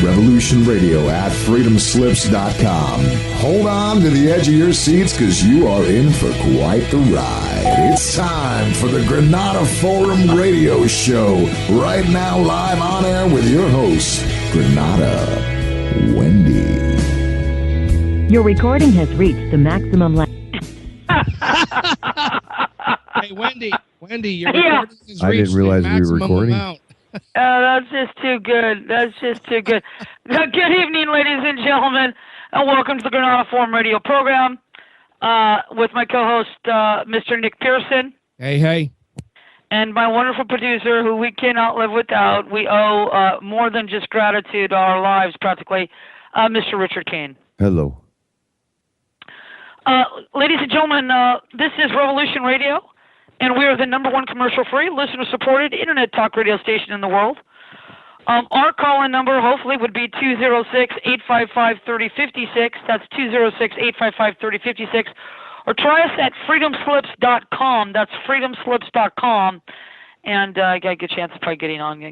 Revolution Radio at freedomslips.com. Hold on to the edge of your seats because you are in for quite the ride. It's time for the Granada Forum Radio Show. Right now, live on air with your host, Granada Wendy. Your recording has reached the maximum length. Hey, Wendy, your recording has reached I didn't realize the we were maximum recording. amount. That's just too good. Good evening, ladies and gentlemen, and welcome to the Granada Forum radio program with my co-host, Mr. Nick Pearson. Hey. And my wonderful producer, who we cannot live without. We owe more than just gratitude to our lives, practically, Mr. Richard Kane. Hello. Ladies and gentlemen, this is Revolution Radio, and we are the #1 commercial-free, listener-supported internet talk radio station in the world. Our call-in number, hopefully, would be 206-855-3056. That's 206-855-3056. Or try us at freedomslips.com. That's freedomslips.com. And I got a good chance of probably getting on. Or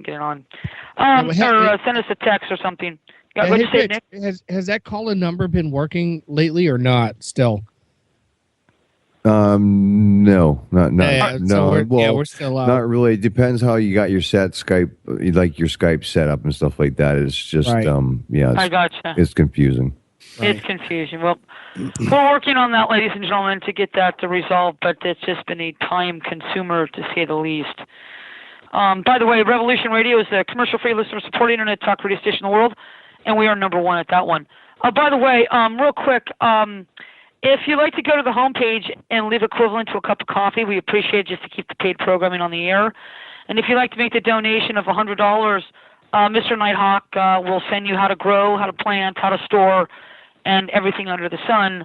send us a text or something. What'd you say, Nick? Has that call-in number been working lately or not still? No, not Yeah, no. so Well, we're still out. not really. It depends how you got your Skype, like your Skype setup and stuff like that. It's just, Right. I gotcha. It's confusing. It's confusion. Well, we're working on that, ladies and gentlemen, to get that to resolve, but it's just been a time consumer, to say the least. By the way, Revolution Radio is a commercial-free, listener-supported internet talk radio station in the world, and we are #1 at that one. By the way, real quick, if you'd like to go to the homepage and leave equivalent to a cup of coffee, we appreciate it just to keep the paid programming on the air. And if you'd like to make the donation of $100, Mr. Nighthawk will send you how to grow, how to plant, how to store, and everything under the sun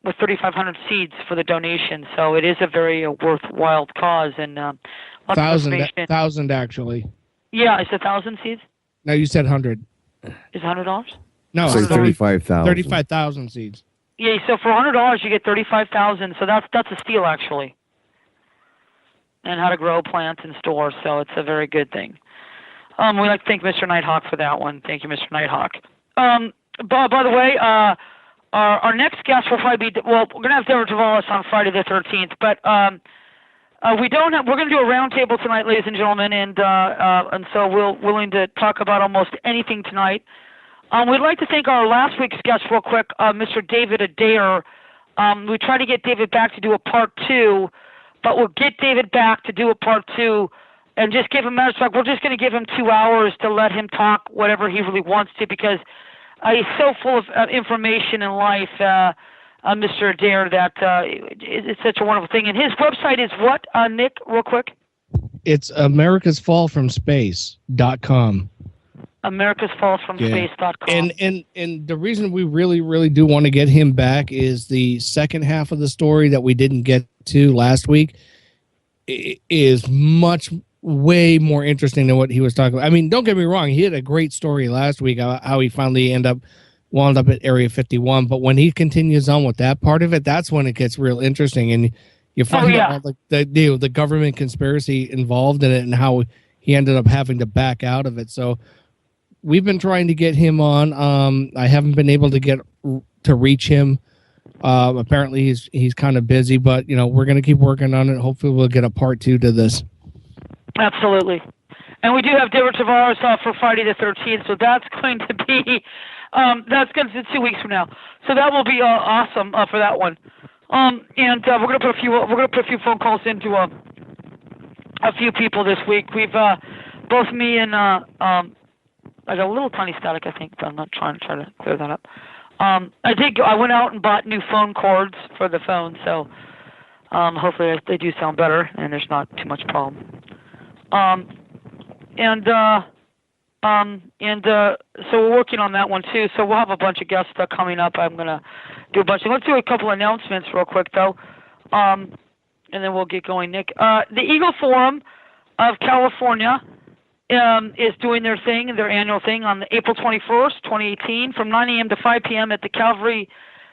with 3,500 seeds for the donation. So it is a very worthwhile cause. And lots of information. 1,000 actually. Yeah, it's 1,000 seeds? No, you said 100. Is it $100? No, Say 35,000. 35,000 seeds. Yeah, so for $100 you get 35,000. So that's a steal actually. And how to grow, plant, and store. So it's a very good thing. We'd like to thank Mr. Nighthawk for that one. Thank you, Mr. Nighthawk. By the way, our next guest will probably be, we're going to have Deborah Tavalis on Friday the 13th, but we're going to do a roundtable tonight, ladies and gentlemen, and so we're willing to talk about almost anything tonight. We'd like to thank our last week's guest real quick, Mr. David Adair. We tried to get David back to do a part 2, but we'll get David back to do a part 2 and just give him, matter of fact, we're just going to give him 2 hours to let him talk whatever he really wants to, because he's so full of information in life, Mr. Adair, that it's such a wonderful thing. And his website is what, Nick, real quick? It's americasfallfromspace.com. americasfallfromspace.com. And the reason we really do want to get him back is the second half of the story that we didn't get to last week is way more interesting than what he was talking about. I mean, don't get me wrong, he had a great story last week, how he finally wound up at Area 51, but when he continues on with that part of it, that's when it gets real interesting, and you find out the government conspiracy involved in it and how he ended up having to back out of it. So we've been trying to get him on. I haven't been able to get to reach him. Apparently he's kind of busy, but we're going to keep working on it. Hopefully we'll get a part 2 to this. Absolutely. And we do have Deborah Tavares for Friday the 13th, so that's going to be that's going to be 2 weeks from now. So that will be awesome for that one. And we're going to put a few phone calls into a few people this week. We've both me and I got a little tiny static, I think, but I'm not trying to clear that up. I went out and bought new phone cords for the phone, so hopefully they do sound better and there's not too much problem. So we're working on that one too. So we'll have a bunch of guests coming up. I'm gonna do a bunch. Let's do a couple announcements real quick though, and then we'll get going. Nick, the Eagle Forum of California is doing their thing, their annual thing, on April 21st, 2018, from 9 a.m. to 5 p.m. at the Calvary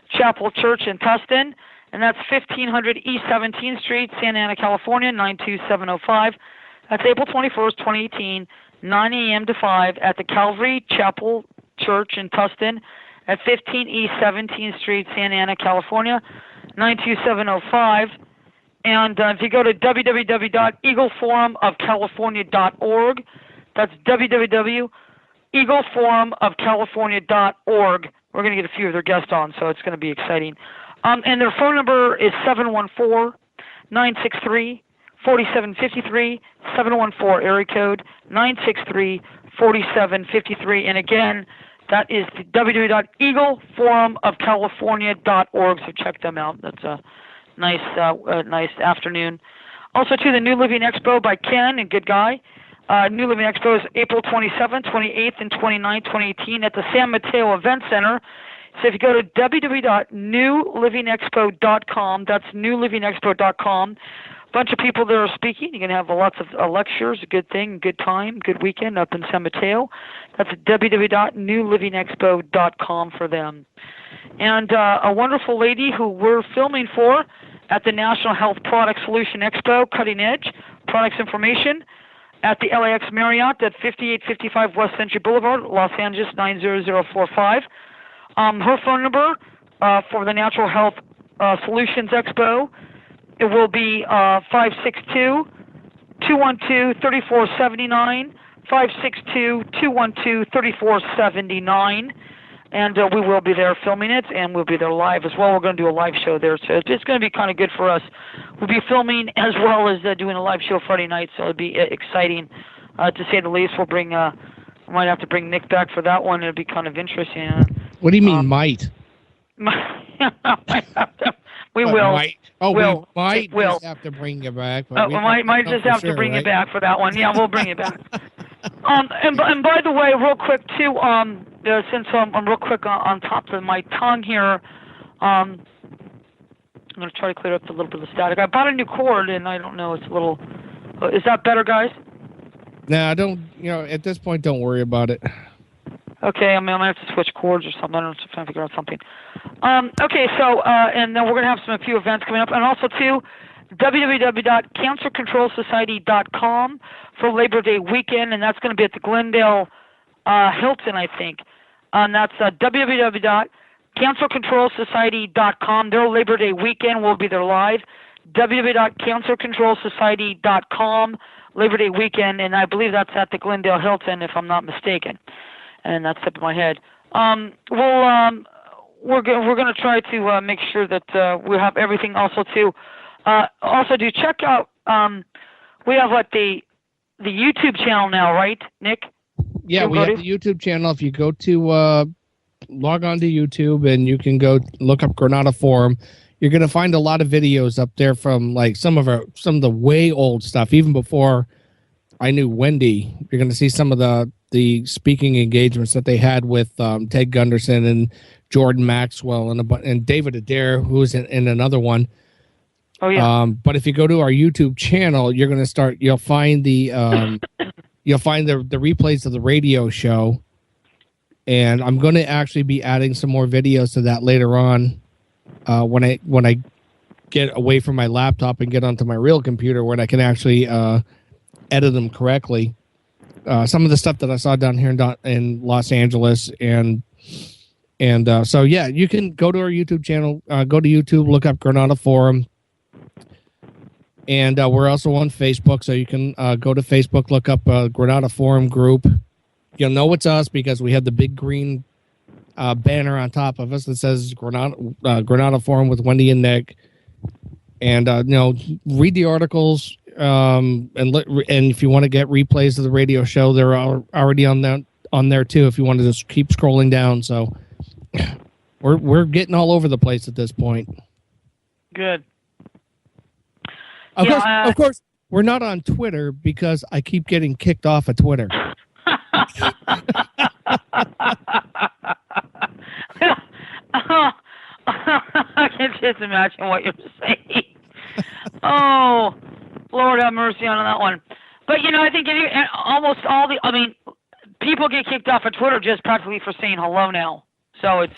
Chapel Church in Tustin, and that's 1500 East 17th Street, Santa Ana, California, 92705. That's April 21st, 2018, 9 a.m. to 5 at the Calvary Chapel Church in Tustin at 15 East 17th Street, Santa Ana, California, 92705. And if you go to www.eagleforumofcalifornia.org, that's www.eagleforumofcalifornia.org. We're going to get a few of their guests on, so it's going to be exciting. And their phone number is 714-963-4753, 714 area code 963-4753. And again, that is www.eagleforumofcalifornia.org, so check them out. That's a nice afternoon. Also, to the New Living Expo by Ken, a good guy. New Living Expo is April 27th, 28th, and 29th, 2018 at the San Mateo Event Center. So if you go to www.newlivingexpo.com, that's newlivingexpo.com, a bunch of people that are speaking. You're going to have lots of lectures, a good thing, good time, good weekend up in San Mateo. That's www.newlivingexpo.com for them. And a wonderful lady who we're filming for at the National Health Product Solution Expo, Cutting Edge Products Information, at the LAX Marriott at 5855 West Century Boulevard, Los Angeles 90045. Her phone number for the Natural Health Solutions Expo, it will be 562-212-3479, 562-212-3479. And we will be there filming it, and we'll be there live as well. We're going to do a live show there, so it's going to be kind of good for us. We'll be filming as well as doing a live show Friday night, so it'll be exciting, to say the least. We'll bring, we might have to bring Nick back for that one. It'll be kind of interesting. What do you mean, might? We will. Might. Oh, will. we might just have to bring you back. But we might just have to bring you back for that one. Yeah, we'll bring you back. And by the way, real quick too, since I'm real quick on top of my tongue here, I'm going to try to clear up a little bit of the static. I bought a new cord, and I don't know, it's a little. Is that better, guys? No, don't. At this point, don't worry about it. Okay, I mean, I'm going to have to switch cords or something. I don't know, I'm trying to figure out something. Okay, so, and then we're going to have a few events coming up. And also, too, www.cancercontrolsociety.com for Labor Day weekend, and that's going to be at the Glendale Hilton, I think. And that's www.cancercontrolsociety.com. Their Labor Day weekend will be there live. www.cancercontrolsociety.com, Labor Day weekend, and I believe that's at the Glendale Hilton, if I'm not mistaken. And that's up in my head. We're going to try to make sure that we have everything. Also, too, do check out. We have the YouTube channel now, right, Nick? Yeah, we have the YouTube channel. If you go to log on to YouTube and you can go look up Granada Forum, you're going to find a lot of videos up there from some of the way old stuff, even before I knew Wendy. You're going to see some of the speaking engagements that they had with Ted Gunderson and Jordan Maxwell and David Adair, who's in another one. Oh yeah. But if you go to our YouTube channel, you're going to you'll find the replays of the radio show, and I'm going to actually be adding some more videos to that later on when I get away from my laptop and get onto my real computer when I can actually edit them correctly. Some of the stuff that I saw down here in Los Angeles, and so yeah, you can go to our YouTube channel, go to YouTube, look up Granada Forum, and we're also on Facebook, so you can go to Facebook, look up Granada Forum group. You'll know it's us because we have the big green banner on top of us that says Granada Forum with Wendy and Nick, and read the articles. And if you want to get replays of the radio show, they're already on there too. If you want to just keep scrolling down, so we're getting all over the place at this point. Good. Of course, we're not on Twitter because I keep getting kicked off of Twitter. I can just imagine what you're saying. Oh. Lord have mercy on that one. But, I think almost people get kicked off of Twitter just practically for saying hello now. So it's,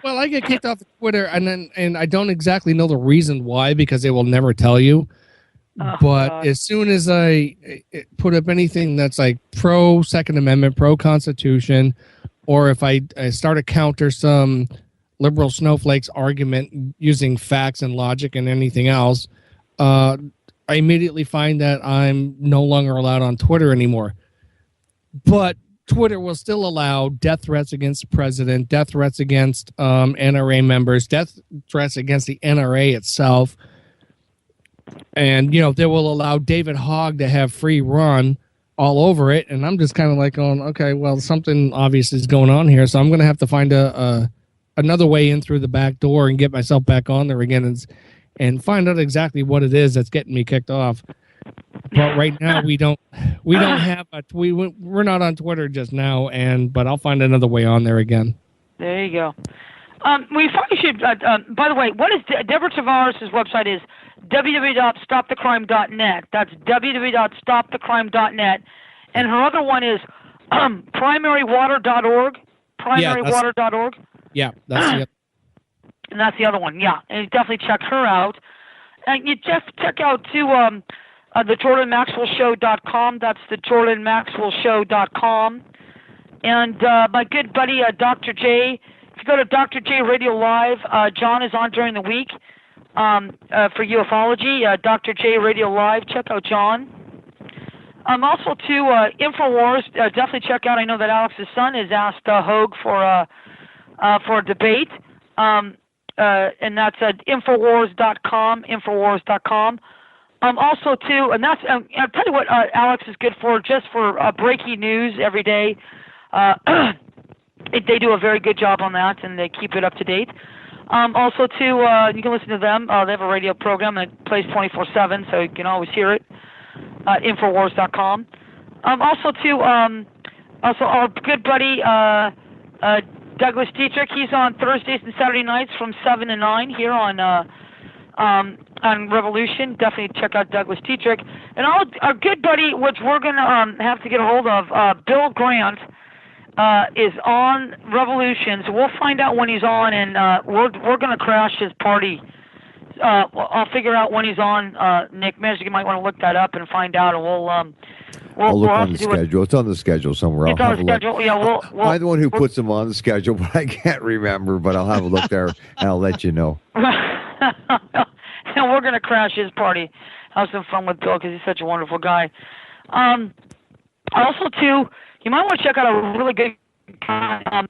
Well, I get kicked off of Twitter, and I don't exactly know the reason why, because they will never tell you. Oh, but God. as soon as I put up anything that's like pro Second Amendment, pro Constitution, or if I start to counter some liberal snowflakes argument using facts and logic and anything else, I immediately find that I'm no longer allowed on Twitter anymore. But Twitter will still allow death threats against the president, death threats against NRA members, death threats against the NRA itself. And, they will allow David Hogg to have free run all over it. And I'm just kind of like going, okay, well, something obvious is going on here. So I'm going to have to find another way in through the back door and get myself back on there again and find out exactly what it is that's getting me kicked off. But right now we don't have we're not on Twitter just now, but I'll find another way on there again. There you go. We probably should. By the way, what is Deborah Tavares' website is www.stopthecrime.net. That's www.stopthecrime.net, and her other one is primarywater.org. Primarywater.org. Yeah, that's and that's the other one. Yeah, and you definitely check her out. And you just check out too the JordanMaxwellShow.com. That's the JordanMaxwellShow.com. And my good buddy Dr. J. If you go to Dr. J Radio Live, John is on during the week for ufology. Dr. J Radio Live. Check out John. Also too Infowars. Definitely check out. I know that Alex's son has asked Hogue for a debate. And that's at Infowars.com. Infowars.com. Also, too, and that's, I'll tell you what Alex is good for, just for breaking news every day. They do a very good job on that, and they keep it up to date. Also, too, you can listen to them. They have a radio program that plays 24/7, so you can always hear it at Infowars.com. Also, too, also our good buddy Douglas Dietrich, he's on Thursdays and Saturday nights from 7 to 9 here on Revolution. Definitely check out Douglas Dietrich. And our good buddy, which we're going to have to get a hold of, Bill Grant, is on Revolution. So we'll find out when he's on, and we're going to crash his party. I'll figure out when he's on, Nick. Maybe you might want to look that up and find out, and I'll look on the schedule. It's on the schedule somewhere. It's on the schedule. Yeah, I'm the one who puts them on the schedule, but I can't remember. But I'll have a look there, and I'll let you know. And we're going to crash his party. Have some fun with Bill because he's such a wonderful guy. Also, too, you might want to check out a really good guy.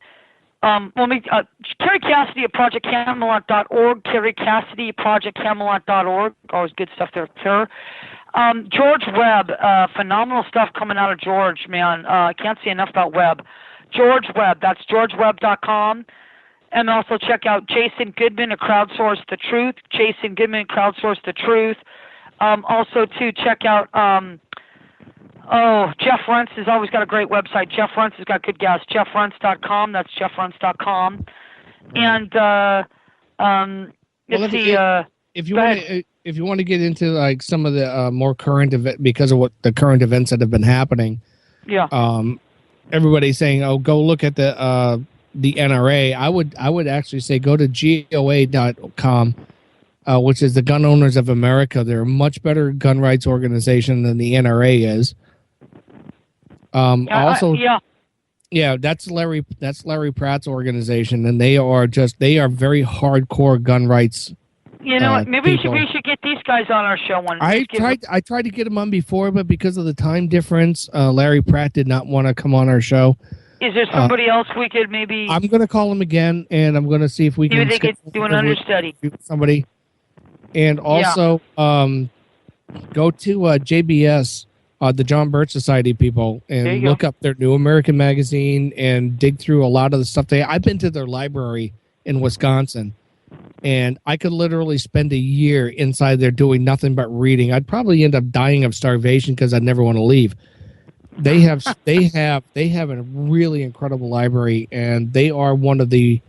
Kerry Cassidy at ProjectCamelot.org. Kerry Cassidy at ProjectCamelot.org. Always good stuff there, sir. George Webb, phenomenal stuff coming out of George, man. I can't say enough about Webb. George Webb, that's GeorgeWebb.com. And also check out Jason Goodman at Crowdsource the Truth. Jason Goodman at Crowdsource the Truth. Also, to check out, Jeff Rentz has always got a great website. Jeff Rentz has got good guests. JeffRentz.com. That's JeffRentz.com. And let's see. If you want to get into like some of the more current event because of what the current events that have been happening, yeah. Everybody's saying, "Oh, go look at the NRA." I would actually say go to GOA.com, which is the Gun Owners of America. They're a much better gun rights organization than the NRA is. That's Larry Pratt's organization, and they are very hardcore gun rights. You know what? Maybe we should get these guys on our show one. I tried to get them on before, but because of the time difference, Larry Pratt did not want to come on our show. Is there somebody else we could maybe? I'm going to call him again, and I'm going to see if we can. Maybe they could do an understudy. Somebody, and also go to JBS, the John Birch Society people, and look up their New American magazine and dig through a lot of the stuff I've been to their library in Wisconsin. And I could literally spend a year inside there doing nothing but reading. I'd probably end up dying of starvation because I'd never want to leave. They have a really incredible library, and they are one of the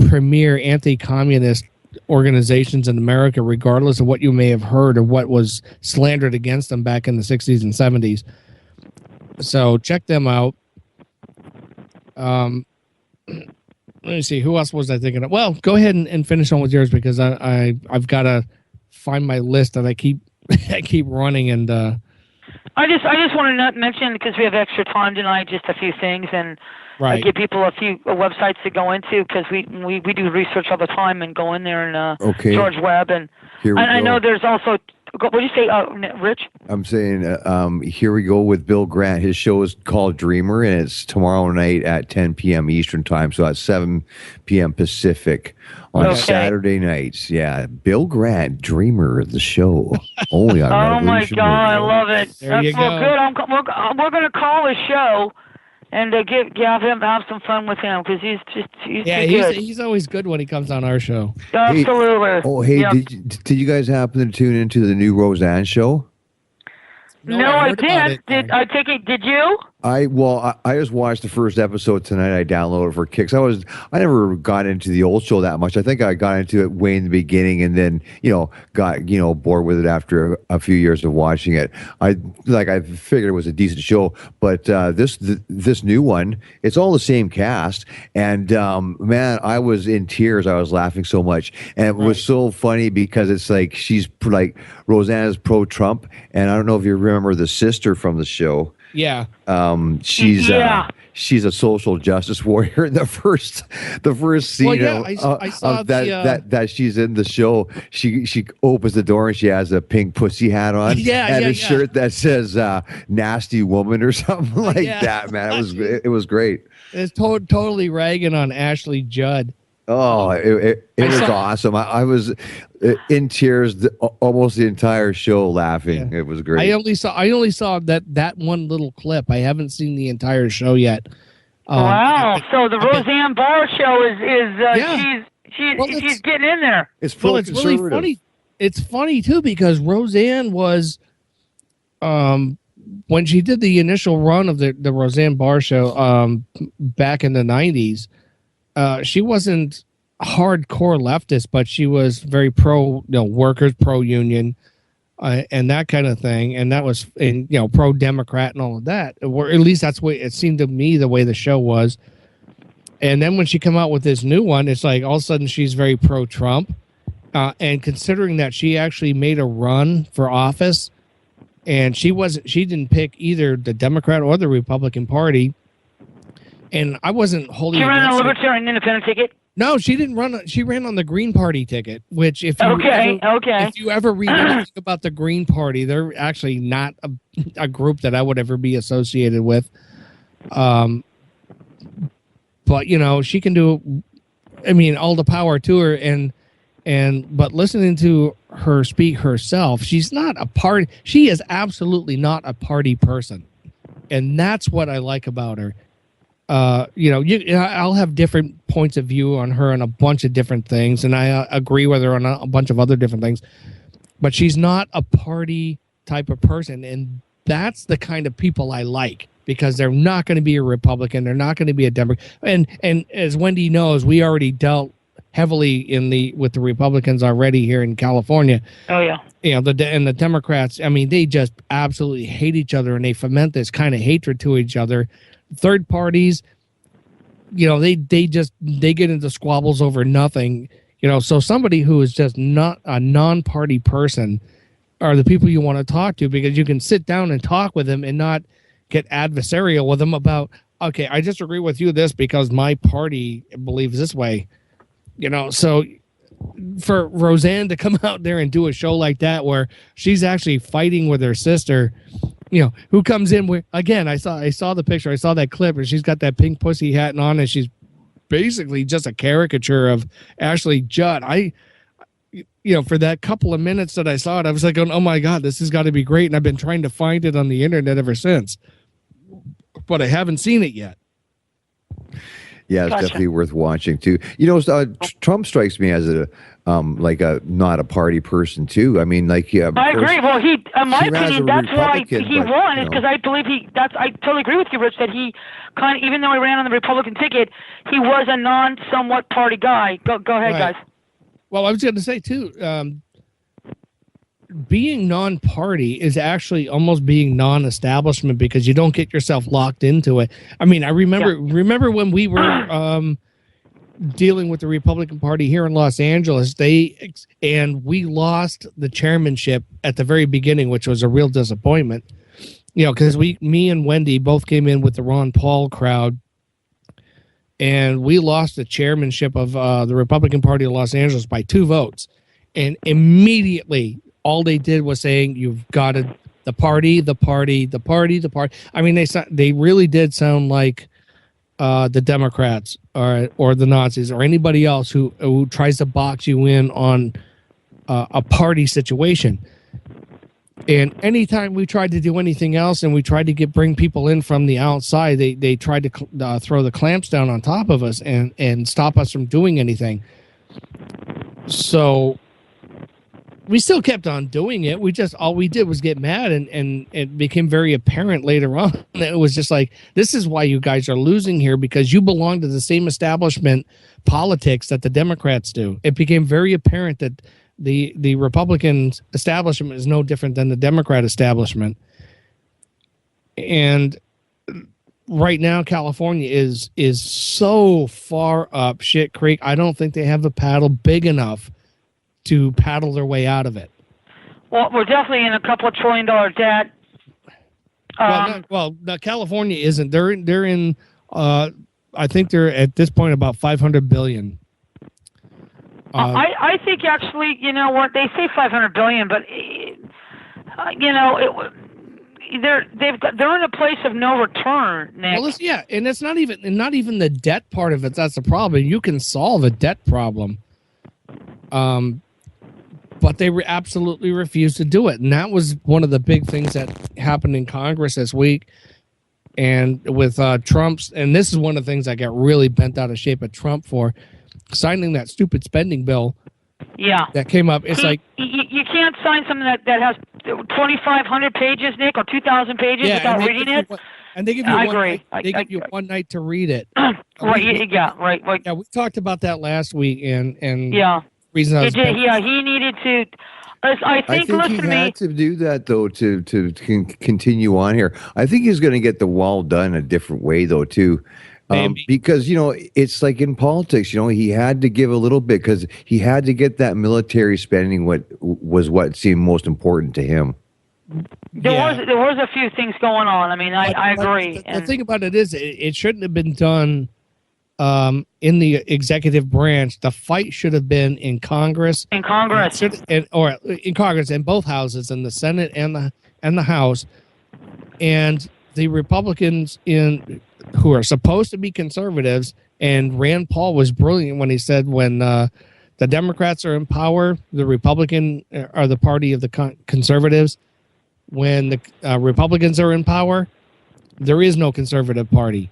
premier anti-communist organizations in America, regardless of what you may have heard or what was slandered against them back in the 60s and 70s. So check them out. Let me see. Who else was I thinking of? Well, go ahead and finish on with yours because I've got to find my list that I keep keep running. And I just want to mention, because we have extra time tonight, just a few things, and right. give people a few websites to go into, because we do research all the time and go in there and George Webb, and I know there's also. What did you say, Rich? I'm saying, here we go with Bill Grant. His show is called Dreamer, and it's tomorrow night at 10 p.m. Eastern time, so at 7 p.m. Pacific on Saturday nights. Yeah, Bill Grant, Dreamer, the show. Only on Oh my Revolution God, Radio. I love it. There you Well, go. good. We're going to call his show and have some fun with him, because he's too good. He's always good when he comes on our show. Absolutely. Hey, did you guys happen to tune into the new Roseanne show? No, I didn't. I take it? Did you? I just watched the first episode tonight. I downloaded it for kicks. I never got into the old show that much. I think I got into it way in the beginning, and then got bored with it after a few years of watching it. I figured it was a decent show, but this new one, it's all the same cast, and man, I was in tears. I was laughing so much, and it was so funny because it's like she's like Roseanne's pro-Trump, and I don't know if you remember the sister from the show. Yeah. She's a social justice warrior in the first scene that she's in the show. She opens the door and she has a pink pussy hat on and a shirt that says nasty woman or something like that, man. It was great. It's totally ragging on Ashley Judd. Oh, it was awesome. I was in tears almost the entire show, laughing. It was great. I only saw that one little clip. I haven't seen the entire show yet. Wow! So the Roseanne Barr show is she's getting in there. It's really funny. It's funny too, because Roseanne was when she did the initial run of the Roseanne Barr show back in the 90s. She wasn't hardcore leftist, but she was very pro, workers, pro union, and that kind of thing. And that was, pro Democrat and all of that. Or at least that's what it seemed to me the way the show was. And then when she came out with this new one, it's like all of a sudden she's very pro Trump. And considering that she actually made a run for office, and she didn't pick either the Democrat or the Republican Party. And I wasn't holding. She ran on a Libertarian Independent ticket. No, she didn't run. She ran on the Green Party ticket. Which, if you ever read anything about the Green Party, they're actually not a group that I would ever be associated with. But she can do. I mean, all the power to her. But listening to her speak herself, she's not a party. She is absolutely not a party person, and that's what I like about her. I'll have different points of view on her on a bunch of different things, and I agree with her on a bunch of other different things, but she's not a party type of person, and that's the kind of people I like, because they're not going to be a Republican, they're not going to be a Democrat, and as Wendy knows, we already dealt heavily with the Republicans already here in California. Oh yeah. The Democrats, I mean, they just absolutely hate each other, and they foment this kind of hatred to each other. Third parties, they get into squabbles over nothing, so somebody who is just not a non-party person are the people you want to talk to, because you can sit down and talk with them and not get adversarial with them about, okay, I disagree with you this because my party believes this way, so for Roseanne to come out there and do a show like that where she's actually fighting with her sister, who comes in with, again, I saw the picture, I saw that clip, and she's got that pink pussy hat on, and she's basically just a caricature of Ashley Judd. For that couple of minutes that I saw it, I was like, oh my God, this has got to be great. And I've been trying to find it on the internet ever since, but I haven't seen it yet. Yeah, it's definitely worth watching too. Trump strikes me as a not a party person too. I mean, I agree. Well, he, in my opinion, that's why he won. Is because I believe I totally agree with you, Rich. That he kind of, even though he ran on the Republican ticket, he was a somewhat party guy. Go ahead, guys. Well, I was going to say too. Being non-party is actually almost being non-establishment, because you don't get yourself locked into it. I mean, I remember when we were dealing with the Republican Party here in Los Angeles, we lost the chairmanship at the very beginning, which was a real disappointment. Because me and Wendy both came in with the Ron Paul crowd, and we lost the chairmanship of the Republican Party of Los Angeles by 2 votes. And immediately, all they did was saying, "You've got to the party, the party, the party, the party." I mean, they really did sound like the Democrats or the Nazis or anybody else who tries to box you in on a party situation. And anytime we tried to do anything else and we tried to bring people in from the outside, they tried to throw the clamps down on top of us and stop us from doing anything. So we still kept on doing it. All we did was get mad, and it became very apparent later on that it was just like, this is why you guys are losing here, because you belong to the same establishment politics that the Democrats do. It became very apparent that the Republican establishment is no different than the Democrat establishment. And right now, California is so far up shit creek. I don't think they have a paddle big enough to paddle their way out of it. Well, we're definitely in a couple of $1 trillion debt. California isn't. They're in. I think they're at this point about $500 billion. I think actually, you know what, they say $500 billion, but they're in a place of no return, Nick. Well, and it's not even the debt part of it. That's the problem. You can solve a debt problem, but they absolutely refused to do it, and that was one of the big things that happened in Congress this week. And with Trump's, and this is one of the things I got really bent out of shape at Trump for signing that stupid spending bill. Yeah, that came up. It's like you can't sign something that has 2,500 pages, Nick, or 2,000 pages without reading it. And they give you one night to read it. Right. Right. Yeah, we talked about that last week, and yeah, reason he needed to. I think he had to do that, though, to continue on here. I think he's going to get the wall done a different way, though, too. Because, it's like in politics, he had to give a little bit because he had to get that military spending what seemed most important to him. There was a few things going on. I mean, I agree. The thing about it is it shouldn't have been done in the executive branch. The fight should have been in Congress. In Congress. Or in Congress, in both houses, in the Senate and the House. And the Republicans who are supposed to be conservatives, and Rand Paul was brilliant when he said when the Democrats are in power, the Republican are the party of the conservatives. When the Republicans are in power, there is no conservative party.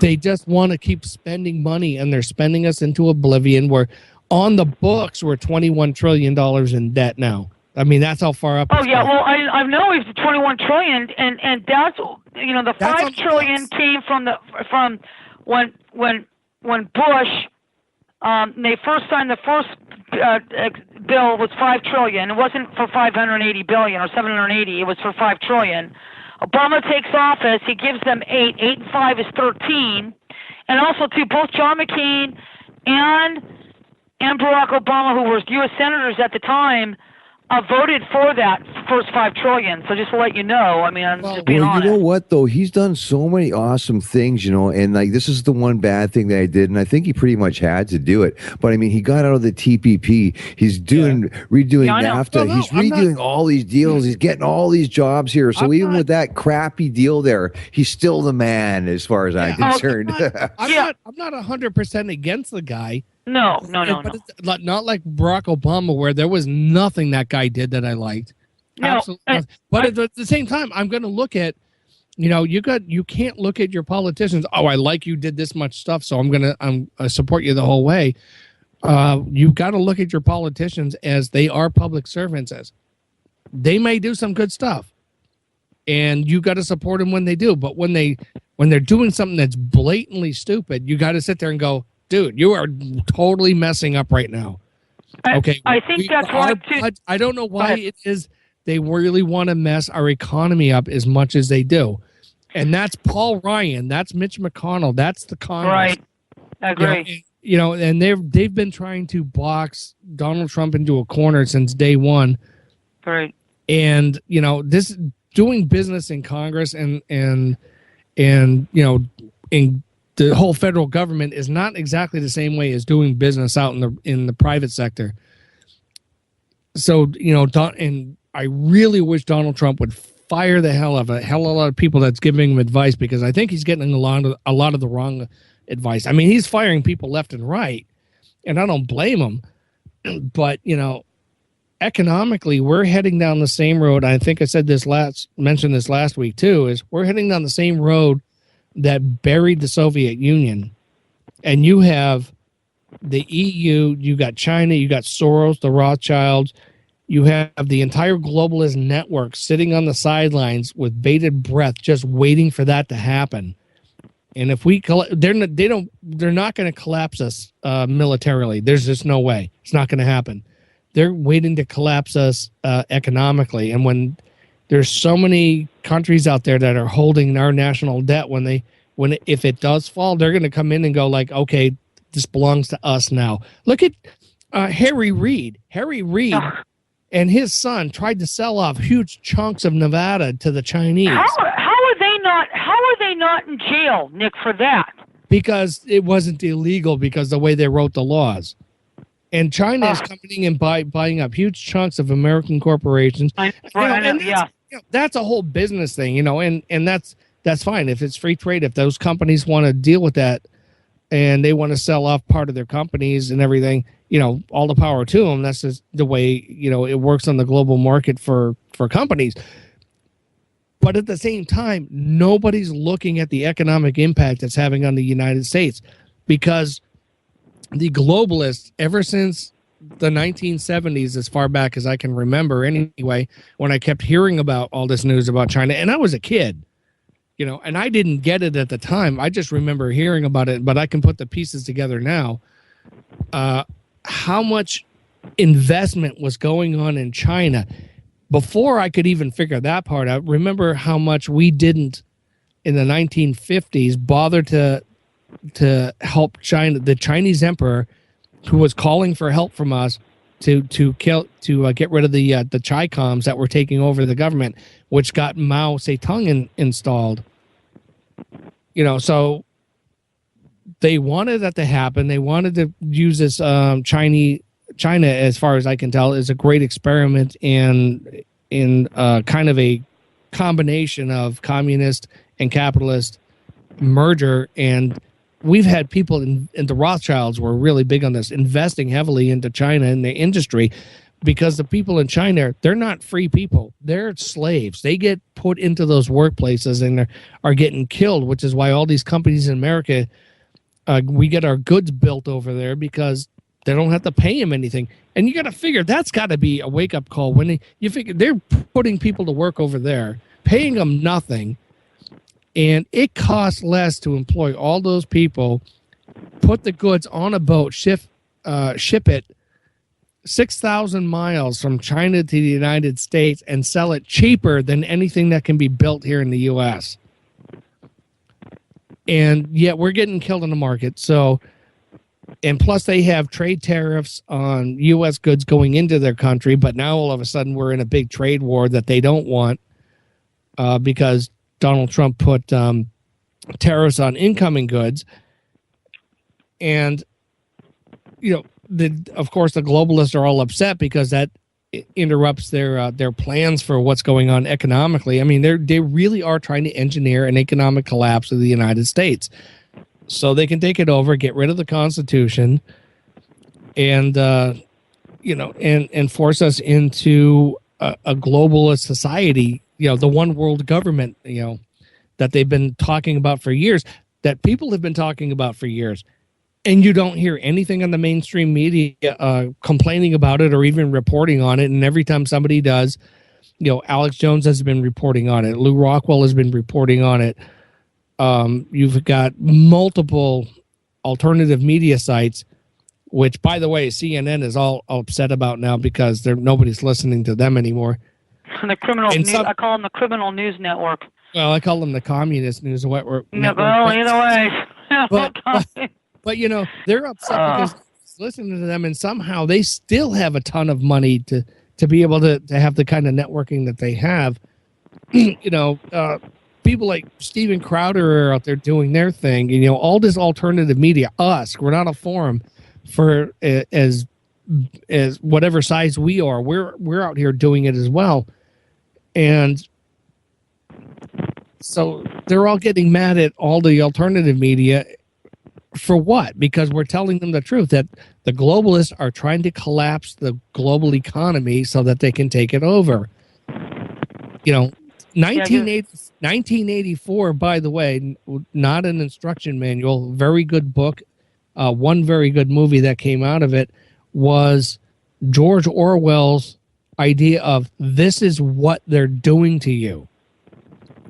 They just want to keep spending money, and they're spending us into oblivion. We're on the books. We're $21 trillion in debt now. I mean, that's how far up. Oh yeah, well, I know it's $21 trillion, and that's the $5 trillion came from when Bush they first signed the first bill was $5 trillion. It wasn't for $580 billion or $780. It was for $5 trillion. Obama takes office. He gives them 8. 8 and 5 is 13. And also, too, both John McCain and Barack Obama, who were U.S. senators at the time, voted for that first $5 trillion. So just to let you know, I mean, I'm just being honest. You know what, though? He's done so many awesome things, and like this is the one bad thing that I did, and I think he pretty much had to do it. But I mean, he got out of the TPP. He's redoing NAFTA. He's redoing all these deals. He's getting all these jobs here. So with that crappy deal there, he's still the man as far as I'm concerned. I'm not 100% against the guy. No. It's not like Barack Obama, where there was nothing that guy did that I liked. No, absolutely. But at the same time, I'm going to look at, you can't look at your politicians. Oh, I like you did this much stuff, so I'm support you the whole way. You've got to look at your politicians as they are public servants. As they may do some good stuff, and you got to support them when they do. But when they're doing something that's blatantly stupid, you got to sit there and go, dude, you are totally messing up right now. Okay, I think that's why too. I don't know why it is they really want to mess our economy up as much as they do, and that's Paul Ryan, that's Mitch McConnell, that's the Congress. Right. I agree. And they've been trying to box Donald Trump into a corner since day one. Right. And this doing business in Congress and in the whole federal government is not exactly the same way as doing business out in the private sector. So and I really wish Donald Trump would fire the hell of a lot of people that's giving him advice, because I think he's getting a lot of the wrong advice. I mean, he's firing people left and right, and I don't blame him. But economically, we're heading down the same road. I think I mentioned this last week too. Is we're heading down the same road that buried the Soviet Union, and you have the EU, you got China, you got Soros, the Rothschilds, you have the entire globalist network sitting on the sidelines with bated breath, just waiting for that to happen. And if they're not going to collapse us militarily. There's just no way. It's not going to happen. They're waiting to collapse us economically. And when there's so many countries out there that are holding our national debt, if it does fall, they're going to come in and go like, okay, this belongs to us now. Look at Harry Reid. Harry Reid and his son tried to sell off huge chunks of Nevada to the Chinese. How are they not in jail, Nick, for that? Because it wasn't illegal, because the way they wrote the laws. And China is coming in and buying up huge chunks of American corporations. That's a whole business thing, and that's fine if it's free trade. If those companies want to deal with that and they want to sell off part of their companies and everything, all the power to them. That's just the way, it works on the global market for companies. But at the same time, nobody's looking at the economic impact it's having on the United States, because the globalists, ever since the 1970s, as far back as I can remember anyway, when I kept hearing about all this news about China, and I was a kid, and I didn't get it at the time. I just remember hearing about it, but I can put the pieces together now. How much investment was going on in China before I could even figure that part out. Remember how much we didn't in the 1950s bother to help China, the Chinese emperor, who was calling for help from us to get rid of the Chi-Coms that were taking over the government, which got Mao Zedong installed. So they wanted that to happen. They wanted to use this China, as far as I can tell, is a great experiment in kind of a combination of communist and capitalist merger. And we've had people in the Rothschilds were really big on this, investing heavily into China and the industry, because the people in China, they're not free people. They're slaves. They get put into those workplaces and are getting killed, which is why all these companies in America, we get our goods built over there, because they don't have to pay them anything. And you got to figure that's got to be a wake-up call when you figure they're putting people to work over there, paying them nothing, and it costs less to employ all those people, put the goods on a boat, ship it 6,000 miles from China to the United States, and sell it cheaper than anything that can be built here in the U.S. And yet we're getting killed in the market. So, and plus they have trade tariffs on U.S. goods going into their country, but now all of a sudden we're in a big trade war that they don't want, because Donald Trump put tariffs on incoming goods. And, of course, the globalists are all upset because that interrupts their plans for what's going on economically. I mean, they really are trying to engineer an economic collapse of the United States so they can take it over, get rid of the Constitution, and and force us into a globalist society. The one world government. That they've been talking about for years, that people have been talking about for years. And you don't hear anything on the mainstream media complaining about it or even reporting on it. And every time somebody does, Alex Jones has been reporting on it. Lou Rockwell has been reporting on it. You've got multiple alternative media sites, which, by the way, CNN is all upset about now because nobody's listening to them anymore. And the criminal news, I call them the criminal news network. Well, I call them the communist news network. No, either way. But they're upset because listening to them, and somehow they still have a ton of money to be able to have the kind of networking that they have. People like Steven Crowder are out there doing their thing, and all this alternative media, Granada Forum, for as whatever size we are, we're out here doing it as well. And so they're all getting mad at all the alternative media for what? Because we're telling them the truth, that the globalists are trying to collapse the global economy so that they can take it over. 1984, by the way, not an instruction manual, very good book. One very good movie that came out of it was George Orwell's idea of this is what they're doing to you.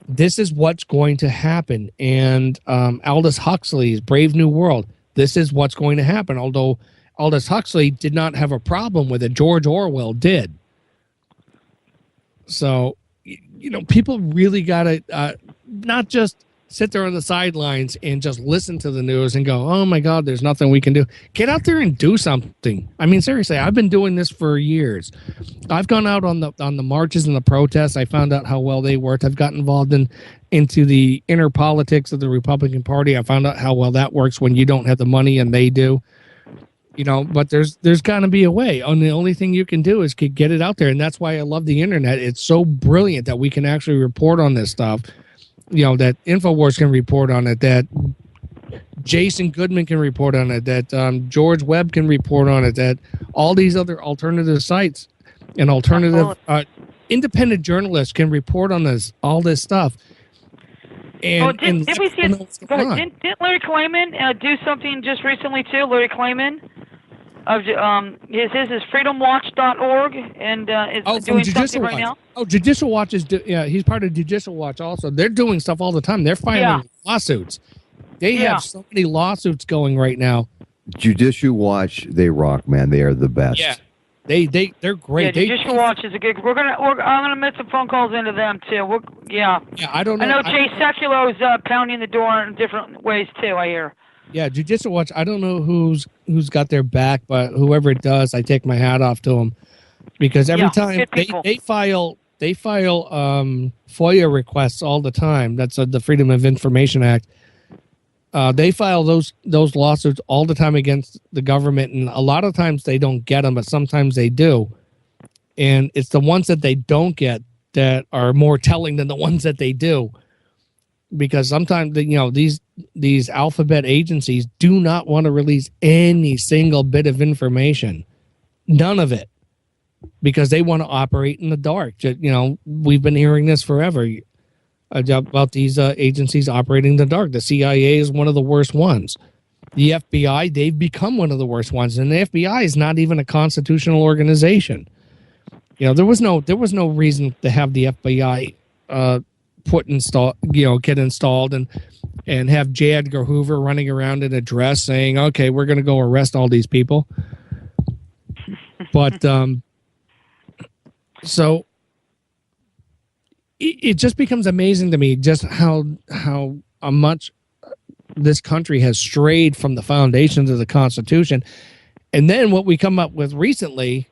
This is what's going to happen. And Aldous Huxley's Brave New World, this is what's going to happen. Although Aldous Huxley did not have a problem with it, George Orwell did. So, people really got to not just sit there on the sidelines and just listen to the news and go, oh my God, there's nothing we can do. Get out there and do something. I mean, seriously, I've been doing this for years. I've gone out on the marches and the protests. I found out how well they worked. I've gotten involved into the inner politics of the Republican Party. I found out how well that works when you don't have the money and they do. But there's got to be a way. And the only thing you can do is get it out there. And that's why I love the internet. It's so brilliant that we can actually report on this stuff. That InfoWars can report on it, that Jason Goodman can report on it, that George Webb can report on it, that all these other alternative sites and alternative independent journalists can report on all this stuff. And, didn't Larry Klayman do something just recently too? Larry Klayman his is freedomwatch.org and is doing something right now. Oh, Judicial Watch he's part of Judicial Watch also. They're doing stuff all the time. They're filing lawsuits. They have so many lawsuits going right now. Judicial Watch, they rock, man. They are the best. Yeah. They're great. Yeah, Judicial Watch is a good. I'm gonna make some phone calls into them too. Yeah, I don't know. I know Jay Sekulow is pounding the door in different ways too. I hear. Yeah, Judicial Watch. I don't know who's got their back, but whoever it does, I take my hat off to them, because every time they file FOIA requests all the time. That's the Freedom of Information Act. They file those lawsuits all the time against the government, and a lot of times they don't get them, but sometimes they do. And it's the ones that they don't get that are more telling than the ones that they do, because sometimes these alphabet agencies do not want to release any single bit of information, none of it, because they want to operate in the dark. We've been hearing this forever about these agencies operating in the dark. The CIA is one of the worst ones. The FBI, they've become one of the worst ones, and the FBI is not even a constitutional organization. There was no reason to have the FBI get installed and have J. Edgar Hoover running around in a dress saying, okay, we're going to go arrest all these people. But so it just becomes amazing to me just how much this country has strayed from the foundations of the Constitution. And then what we come up with recently,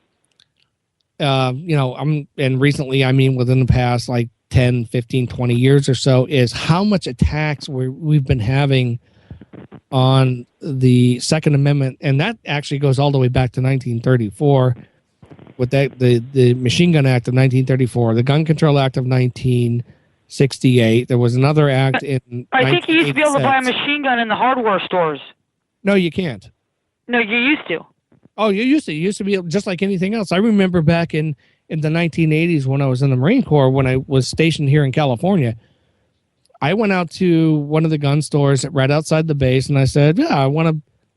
recently, I mean within the past 10, 15, 20 years or so, is how much attacks we've been having on the Second Amendment. And that actually goes all the way back to 1934 with the Machine Gun Act of 1934, the Gun Control Act of 1968. There was another act in I think you used to be able to buy a machine gun in the hardware stores. No, you can't. No, you used to. Oh, you used to. You used to be just like anything else. I remember back in the 1980s when I was in the Marine Corps, when I was stationed here in California, I went out to one of the gun stores right outside the base, and I said, yeah,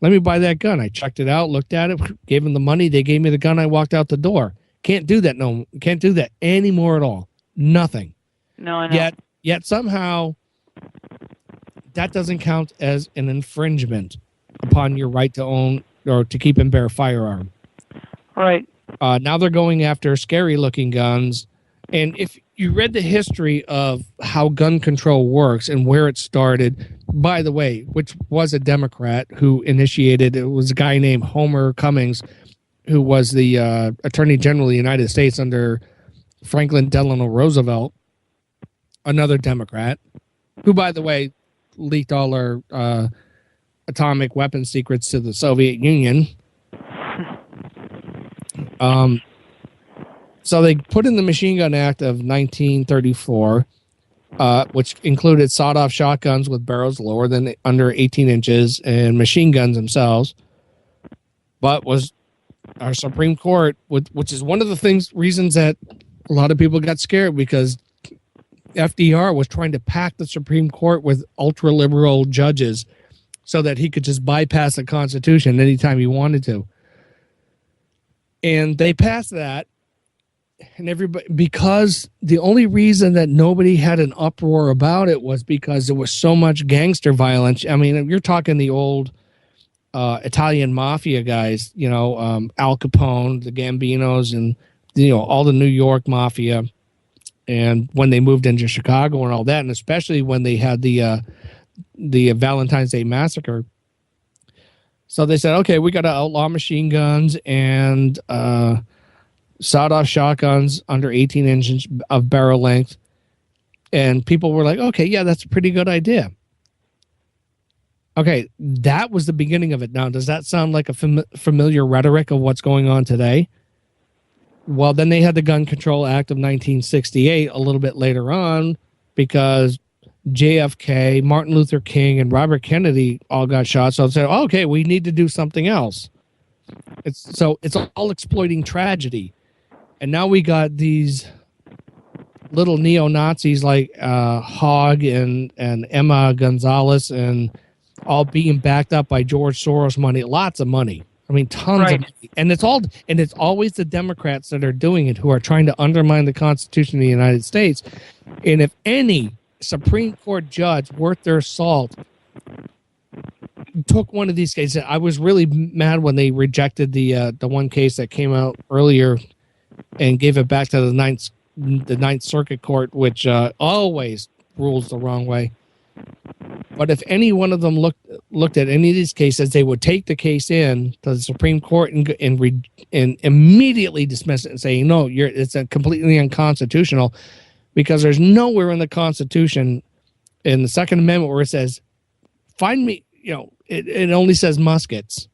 let me buy that gun. I checked it out, looked at it, gave them the money. They gave me the gun. I walked out the door. Can't do that. No, can't do that anymore at all. Nothing. No, I know. Yet somehow that doesn't count as an infringement upon your right to own or to keep and bear a firearm. Right. Now they're going after scary looking guns. And if you read the history of how gun control works and where it started, by the way, which was a Democrat who initiated, it was a guy named Homer Cummings, who was the Attorney General of the United States under Franklin Delano Roosevelt, another Democrat, who, by the way, leaked all our atomic weapons secrets to the Soviet Union. So they put in the Machine Gun Act of 1934, which included sawed-off shotguns with barrels lower than under 18 inches and machine guns themselves. But was our Supreme Court, which is one of the reasons that a lot of people got scared, because FDR was trying to pack the Supreme Court with ultra-liberal judges so that he could just bypass the Constitution anytime he wanted to. And they passed that. And everybody, because the only reason that nobody had an uproar about it was because there was so much gangster violence. I mean, you're talking the old Italian mafia guys, Al Capone, the Gambinos, and all the New York mafia. And when they moved into Chicago and all that, and especially when they had the Valentine's Day massacre. So they said, okay, we got to outlaw machine guns and sawed-off shotguns under 18 inches of barrel length. And people were like, okay, yeah, that's a pretty good idea. Okay, that was the beginning of it. Now, does that sound like a familiar rhetoric of what's going on today? Well, then they had the Gun Control Act of 1968 a little bit later on, because JFK, Martin Luther King, and Robert Kennedy all got shot. So they said, okay, we need to do something else. It's all exploiting tragedy. And now we got these little neo-Nazis like Hogg and Emma Gonzalez, and all being backed up by George Soros money, lots of money. I mean, tons of money. And it's always the Democrats that are doing it, who are trying to undermine the Constitution of the United States. And if any Supreme Court judge worth their salt took one of these cases, I was really mad when they rejected the one case that came out earlier and gave it back to the Ninth Circuit Court, which always rules the wrong way. But if any one of them looked at any of these cases, they would take the case in to the Supreme Court and immediately dismiss it and say, no, it's completely unconstitutional, because there's nowhere in the Constitution, in the Second Amendment, where it says, find me, it only says muskets.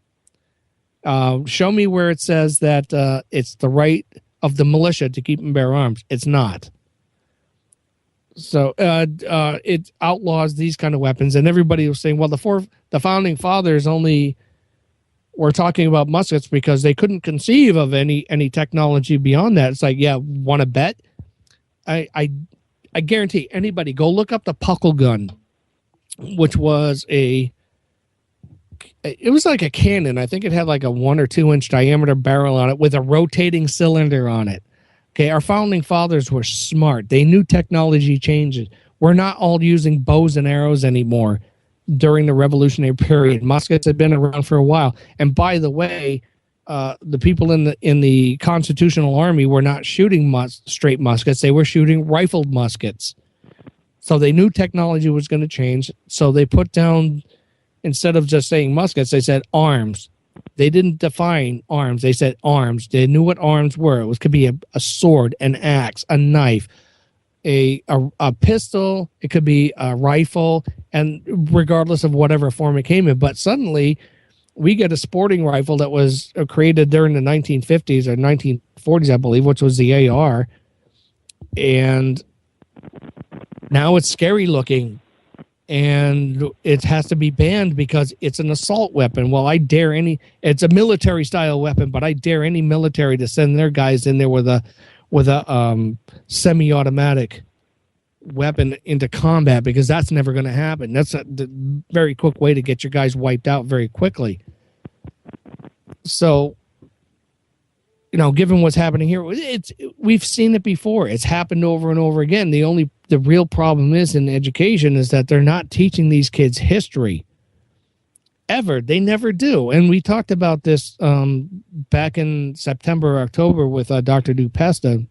Show me where it says that it's the right of the militia to keep and bear arms. It's not. So it outlaws these kind of weapons, and everybody was saying, well, the founding fathers only were talking about muskets because they couldn't conceive of any technology beyond that. It's like, yeah, want to bet? I guarantee anybody, go look up the Puckle gun, which was it was like a cannon. I think it had like a 1 or 2 inch diameter barrel on it with a rotating cylinder on it. Okay, our founding fathers were smart. They knew technology changes. We're not all using bows and arrows anymore during the Revolutionary period. Muskets had been around for a while. And by the way, the people in the Constitutional Army were not shooting straight muskets. They were shooting rifled muskets. So they knew technology was going to change. So they put down, instead of just saying muskets, they said arms. They didn't define arms. They said arms. They knew what arms were. It could be a sword, an axe, a knife, a pistol. It could be a rifle, and regardless of whatever form it came in. But suddenly, we get a sporting rifle that was created during the 1950s or 1940s, I believe, which was the AR. And now it's scary looking. And it has to be banned because it's an assault weapon. Well, it's a military style weapon, but I dare any military to send their guys in there with a semi-automatic weapon into combat, because that's never going to happen. That's a very quick way to get your guys wiped out very quickly. So, given what's happening here, we've seen it before. It's happened over and over again. The real problem is in education is that they're not teaching these kids history. Ever. They never do. And we talked about this back in September, October with Dr. DuPesta.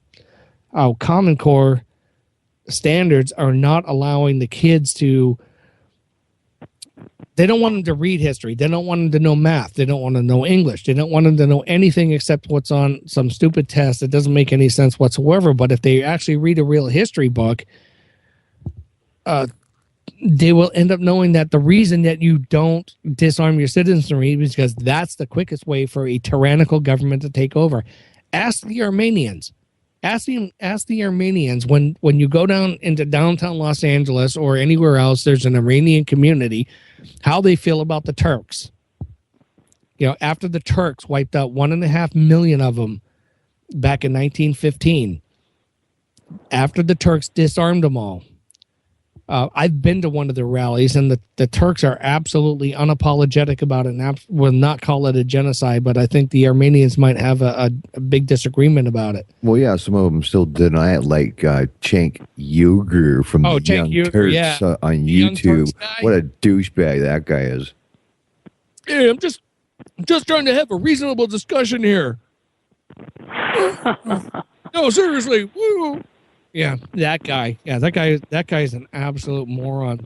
How Common Core standards are not allowing the kids to They don't want them to read history. They don't want them to know math. They don't want to know English. They don't want them to know anything except what's on some stupid test that doesn't make any sense whatsoever. But if they actually read a real history book, they will end up knowing that the reason that you don't disarm your citizenry is because that's the quickest way for a tyrannical government to take over. Ask the Armenians. Ask the Armenians when you go down into downtown Los Angeles or anywhere else, there's an Iranian community, how they feel about the Turks. You know, after the Turks wiped out 1.5 million of them back in 1915, after the Turks disarmed them all, I've been to one of the rallies, and the Turks are absolutely unapologetic about it and will not call it a genocide, but I think the Armenians might have a big disagreement about it. Well, yeah, some of them still deny it, like Cenk Uygur from the Cenk Young Uygur, Turks yeah. on The Young YouTube. Turks guy. What a douchebag that guy is. Hey, I'm just trying to have a reasonable discussion here. No, seriously. Woo. Yeah, that guy. Yeah, that guy's an absolute moron.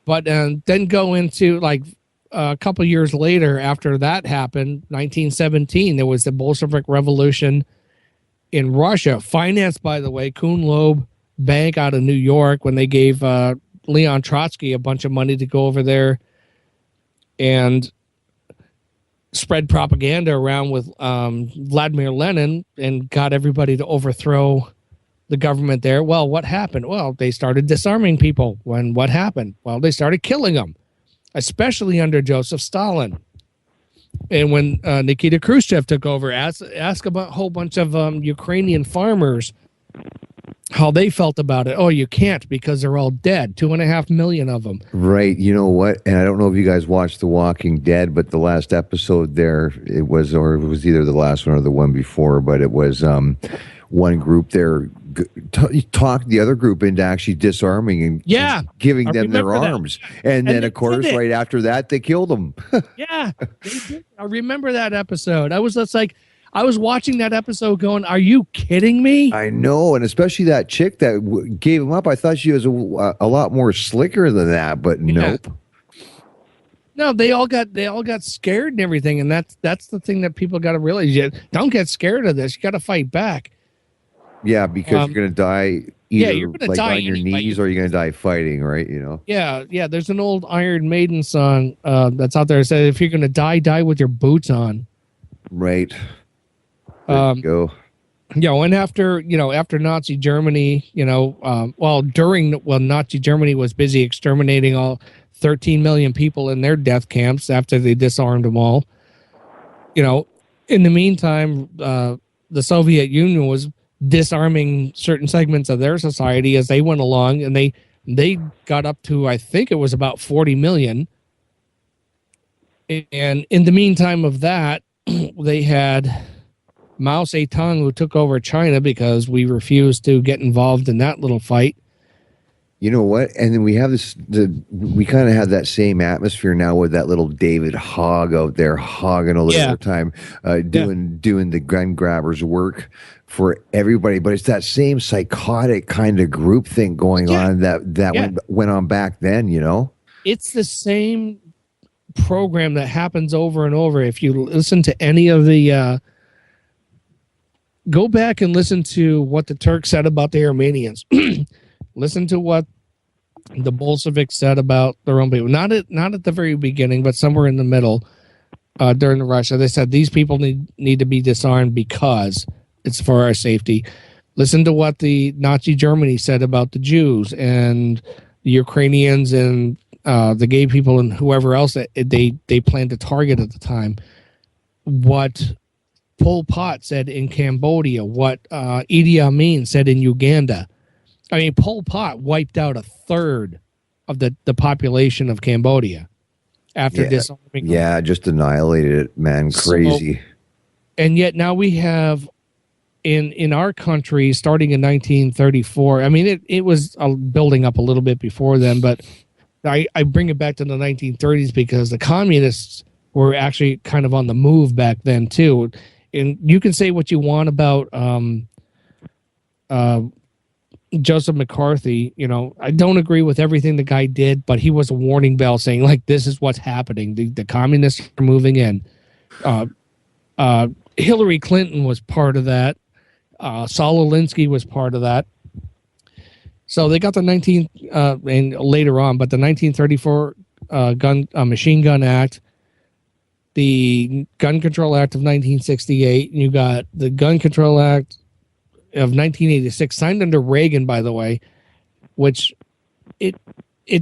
But then go into like a couple years later, after that happened, 1917, there was the Bolshevik Revolution in Russia, financed, by the way, Kuhn Loeb Bank out of New York, when they gave Leon Trotsky a bunch of money to go over there and spread propaganda around with Vladimir Lenin and got everybody to overthrow the government there. Well, what happened? Well, they started disarming people. What happened? Well, they started killing them, especially under Joseph Stalin. And when Nikita Khrushchev took over, ask about a whole bunch of Ukrainian farmers how they felt about it. Oh, you can't because they're all dead. 2.5 million of them. Right. You know what? And I don't know if you guys watched The Walking Dead, but the last episode there, it was either the last one or the one before, but it was one group there talked the other group into actually disarming and giving them their arms. And then, of course, right after that, they killed them. Yeah. They did. I remember that episode. I was just like, I was watching that episode going, are you kidding me? I know. And especially that chick that gave him up. I thought she was a lot more slicker than that, but nope. No, they all got scared and everything. And that's the thing that people got to realize. You don't get scared of this. You got to fight back. Yeah, because you're going to die either you're gonna like die on your anyway. knees or you're going to die fighting, right? You know? Yeah. There's an old Iron Maiden song that's out there that says, if you're going to die with your boots on. Right. There you go. And after Nazi Germany, Nazi Germany was busy exterminating all 13 million people in their death camps after they disarmed them all. In the meantime, the Soviet Union was disarming certain segments of their society as they went along, and they got up to, I think it was about 40 million. And in the meantime of that, they had Mao Zedong, who took over China because we refused to get involved in that little fight. You know what? And then we have we kind of have that same atmosphere now with that little David Hogg out there hogging all the time, doing the gun grabbers work for everybody. But it's that same psychotic kind of group thing going on that went on back then, It's the same program that happens over and over. If you listen to any of the go back and listen to what the Turks said about the Armenians. Listen to what the Bolsheviks said about their own people. Not at the very beginning, but somewhere in the middle during the Russia. They said these people need to be disarmed because it's for our safety. Listen to what the Nazi Germany said about the Jews and the Ukrainians and the gay people and whoever else that they planned to target at the time. What Pol Pot said in Cambodia, what Idi Amin said in Uganda. I mean, Pol Pot wiped out 1/3 of the population of Cambodia after disarming. Yeah, just annihilated it, man. Crazy. And yet now we have in our country, starting in 1934, I mean, it was building up a little bit before then, but I bring it back to the 1930s because the communists were actually kind of on the move back then, too. And you can say what you want about Joseph McCarthy, I don't agree with everything the guy did, but he was a warning bell saying, like, this is what's happening. The communists are moving in. Hillary Clinton was part of that. Saul Alinsky was part of that. So they got the and later on, but the 1934 Machine Gun Act, the Gun Control Act of 1968, and you got the Gun Control Act of 1986, signed under Reagan, by the way, which it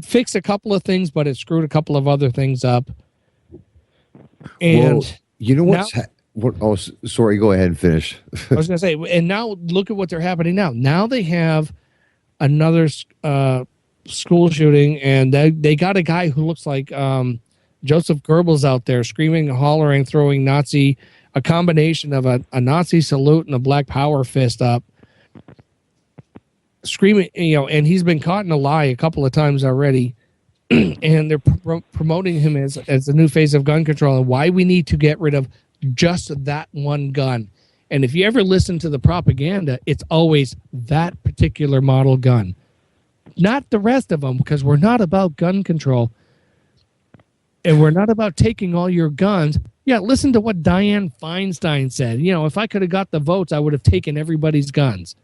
fixed a couple of things, but it screwed a couple of other things up. And well, you know what's sorry, go ahead and finish. I was going to say, and now look at what they're happening now. Now they have another school shooting, and they got a guy who looks like Joseph Goebbels out there screaming and hollering, throwing a combination of a Nazi salute and a Black Power fist up, screaming, and he's been caught in a lie a couple of times already. And they're promoting him as the new face of gun control and why we need to get rid of just that one gun. And if you ever listen to the propaganda, it's always that particular model gun, not the rest of them, because we're not about gun control. And we're not about taking all your guns. Yeah, listen to what Dianne Feinstein said. If I could have got the votes, I would have taken everybody's guns.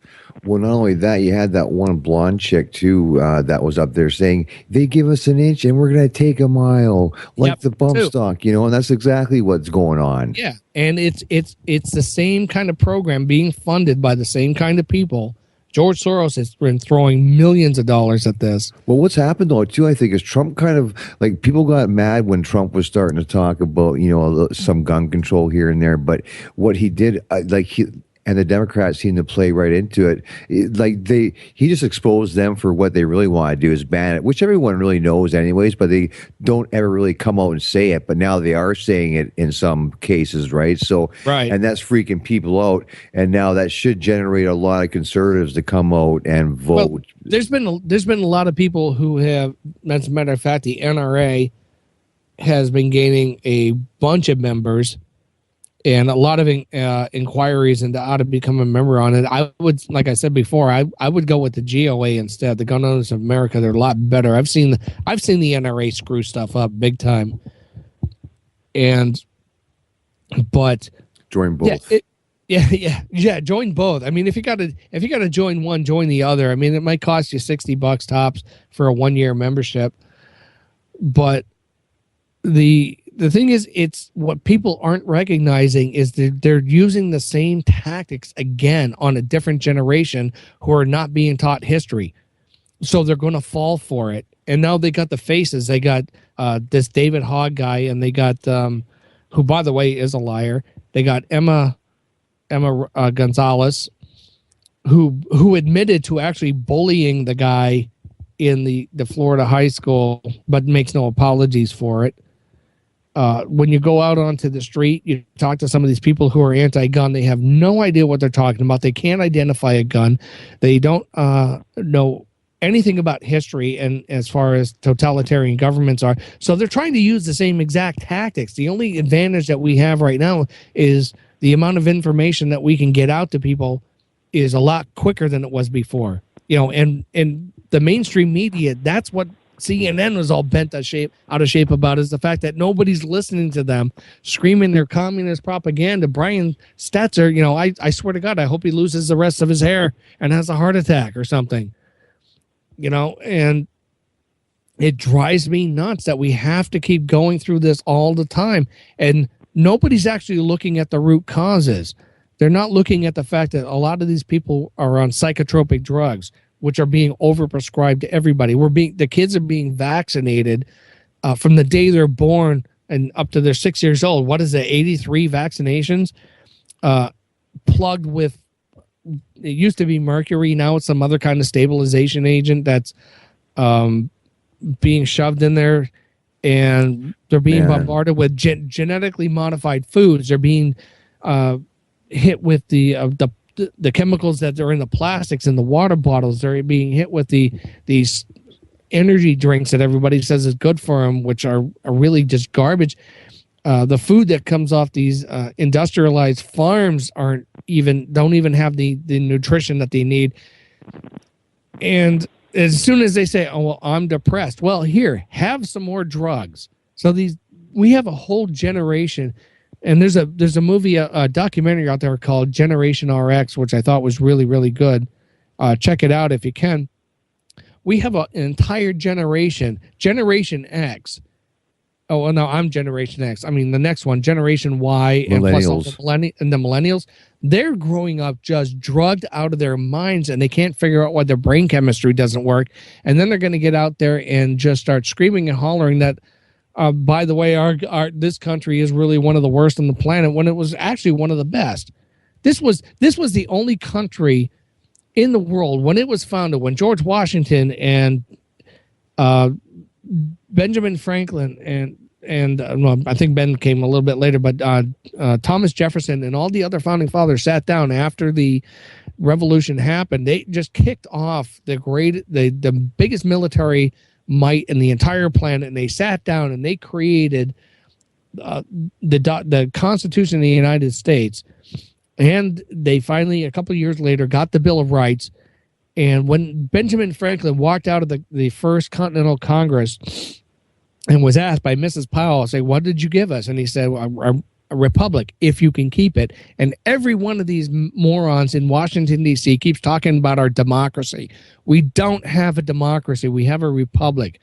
Well, not only that, you had that one blonde chick, too, that was up there saying, they give us an inch and we're going to take a mile, like the bump stock, and that's exactly what's going on. Yeah, and it's the same kind of program being funded by the same kind of people. George Soros has been throwing millions of dollars at this. Well, what's happened, though, too, I think, is Trump kind of, like, people got mad when Trump was starting to talk about, some gun control here and there. But what he did, and the Democrats seem to play right into it. He just exposed them for what they really want to do is ban it, which everyone really knows anyways, but they don't ever really come out and say it. But now they are saying it in some cases, right? So, right. And that's freaking people out. And now that should generate a lot of conservatives to come out and vote. Well, there's been a lot of people who have, as a matter of fact, the NRA has been gaining a bunch of members and a lot of inquiries into how to become a member on it. I would, like I said before, I would go with the GOA instead. The Gun Owners of America, they're a lot better. I've seen the NRA screw stuff up big time. But join both. Yeah. Join both. I mean, if you gotta join one, join the other. I mean, it might cost you $60 tops for a 1-year membership, but the thing is, it's what people aren't recognizing is that they're using the same tactics again on a different generation who are not being taught history. So they're going to fall for it. And now they got the faces. They got this David Hogg guy, and they got who, by the way, is a liar. They got Emma Gonzalez, who admitted to actually bullying the guy in the Florida high school, but makes no apologies for it. When you go out onto the street, you talk to some of these people who are anti-gun. They have no idea what they're talking about. They can't identify a gun. They don't know anything about history and as far as totalitarian governments are. So they're trying to use the same exact tactics. The only advantage that we have right now is the amount of information that we can get out to people is a lot quicker than it was before. And the mainstream media, that's what CNN was all bent out of shape about, is the fact that nobody's listening to them screaming their communist propaganda. Brian Stetzer, I swear to God, I hope he loses the rest of his hair and has a heart attack or something. And it drives me nuts that we have to keep going through this all the time. And nobody's actually looking at the root causes. They're not looking at the fact that a lot of these people are on psychotropic drugs, which are being overprescribed to everybody. The kids are being vaccinated from the day they're born and up to they're 6 years old. What is it? 83 vaccinations plugged with, it used to be mercury. Now it's some other kind of stabilization agent that's being shoved in there, and they're being bombarded with genetically modified foods. They're being hit with the chemicals that are in the plastics and the water bottles. They're being hit with these energy drinks that everybody says is good for them, which are really just garbage. The food that comes off these industrialized farms don't even have the nutrition that they need. And as soon as they say, oh, well, I'm depressed. Well, here, have some more drugs. So we have a whole generation. And there's a movie, a documentary out there called Generation RX, which I thought was really, really good. Check it out if you can. We have an entire generation, Generation X. Oh, well, no, I'm Generation X. I mean, the next one, Generation Y, and plus all the millennials. They're growing up just drugged out of their minds, and they can't figure out why their brain chemistry doesn't work. And then they're going to get out there and just start screaming and hollering that, by the way, this country is really one of the worst on the planet, when it was actually one of the best. This was the only country in the world when it was founded, when George Washington and Benjamin Franklin and well, I think Ben came a little bit later, but Thomas Jefferson and all the other founding fathers sat down after the revolution happened. They just kicked off the biggest military might in the entire planet, and they sat down and they created the Constitution of the United States. And they finally, a couple of years later, got the Bill of Rights. And when Benjamin Franklin walked out of the First Continental Congress and was asked by Mrs. Powell, say, what did you give us? And he said, a republic, if you can keep it. And every one of these morons in Washington, D.C. keeps talking about our democracy. We don't have a democracy. We have a republic.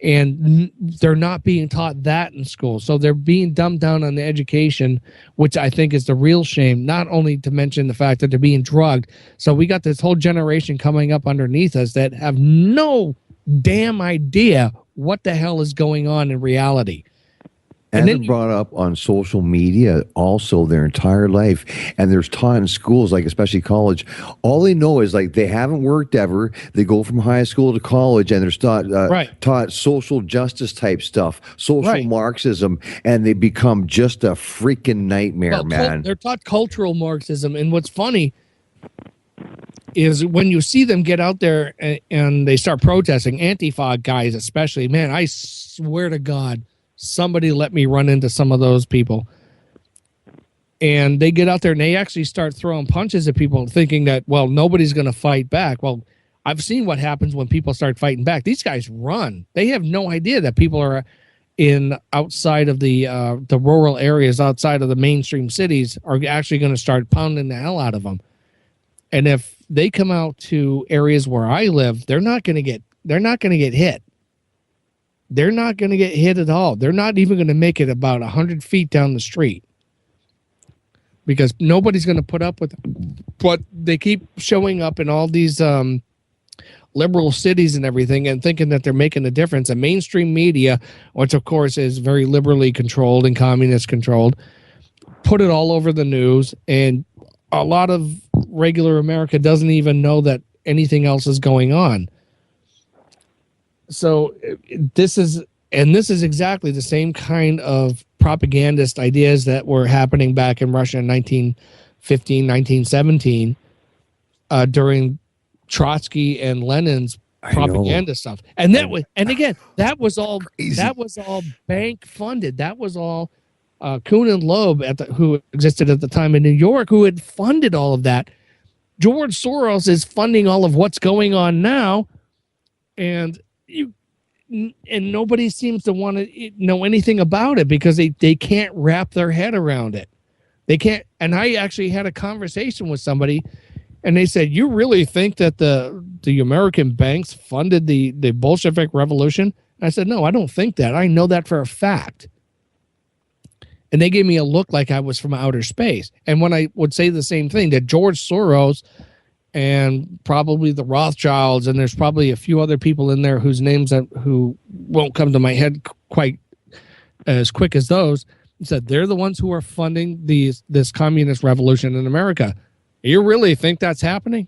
And they're not being taught that in school. So they're being dumbed down on the education, which I think is the real shame, not only to mention the fact that they're being drugged. So we got this whole generation coming up underneath us that have no damn idea what the hell is going on in reality. And they're brought up on social media also their entire life. And there's taught in schools, like especially college. All they know is like they haven't worked ever. They go from high school to college and they're taught social justice type stuff, social Marxism, and they become just a freaking nightmare, man. They're taught cultural Marxism. And what's funny is when you see them get out there and they start protesting, Antifa guys especially, man, I swear to God, somebody let me run into some of those people. And they get out there and they actually start throwing punches at people thinking that, well, nobody's going to fight back. Well, I've seen what happens when people start fighting back. These guys run. They have no idea that people are outside of the rural areas, outside of the mainstream cities, are actually going to start pounding the hell out of them. And if they come out to areas where I live, they're not going to get hit. They're not going to get hit at all. They're not even going to make it about 100 feet down the street because nobody's going to put up with it. But they keep showing up in all these liberal cities and everything and thinking that they're making a difference. And mainstream media, which of course is very liberally controlled and communist controlled, put it all over the news. And a lot of regular America doesn't even know that anything else is going on. So this is exactly the same kind of propagandist ideas that were happening back in Russia in 1915, 1917 during Trotsky and Lenin's propaganda stuff. And that was all crazy. That was all bank funded. That was all Kuhn and Loeb who existed at the time in New York, who had funded all of that. George Soros is funding all of what's going on now, and nobody seems to want to know anything about it because they can't wrap their head around it. They can't. And I actually had a conversation with somebody, and they said, "You really think that the American banks funded the Bolshevik Revolution?" And I said, "No, I don't think that. I know that for a fact." And they gave me a look like I was from outer space. And when I would say the same thing, that George Soros and probably the Rothschilds, and there's probably a few other people in there whose names who won't come to my head quite as quick as those, said they're the ones who are funding this communist revolution in America. You really think that's happening?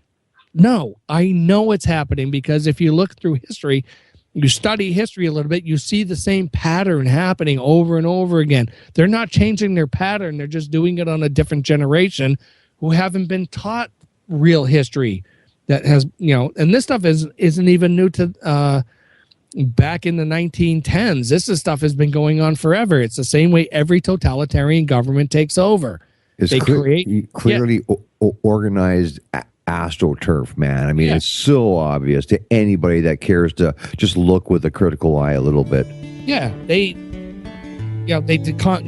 No, I know it's happening because if you look through history, you study history a little bit, you see the same pattern happening over and over again. They're not changing their pattern. They're just doing it on a different generation who haven't been taught real history that has, and this stuff isn't even new to back in the 1910s. This stuff has been going on forever. It's the same way every totalitarian government takes over. It's clearly organized AstroTurf, man. I mean, it's so obvious to anybody that cares to just look with a critical eye a little bit. Yeah, they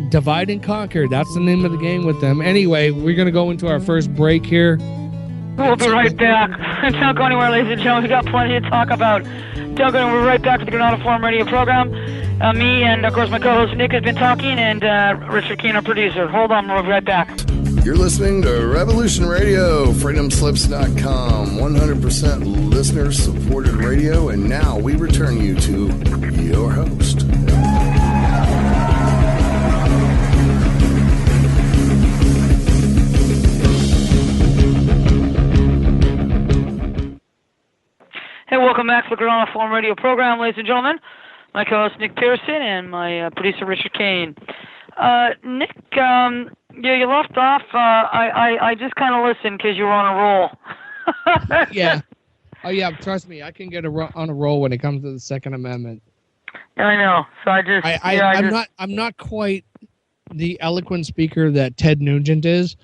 divide and conquer. That's the name of the game with them. Anyway, we're going to go into our first break here. We'll be right back. Don't go anywhere, ladies and gentlemen. We got plenty to talk about. Don't go anywhere. We're right back to the Granada Forum radio program. Me and, of course, my co-host Nick has been talking, and Richard Keene, our producer. Hold on, we'll be right back. You're listening to Revolution Radio, freedomslips.com, 100% listener-supported radio, and now we return you to your host. Hey, welcome back to the Granada Forum radio program, ladies and gentlemen. My co-host Nick Pearson and my producer Richard Kane. Nick, you left off. I just kind of listened because you were on a roll. Yeah. Oh yeah. Trust me, I can get on a roll when it comes to the Second Amendment. Yeah, I know. So I'm not quite the eloquent speaker that Ted Nugent is.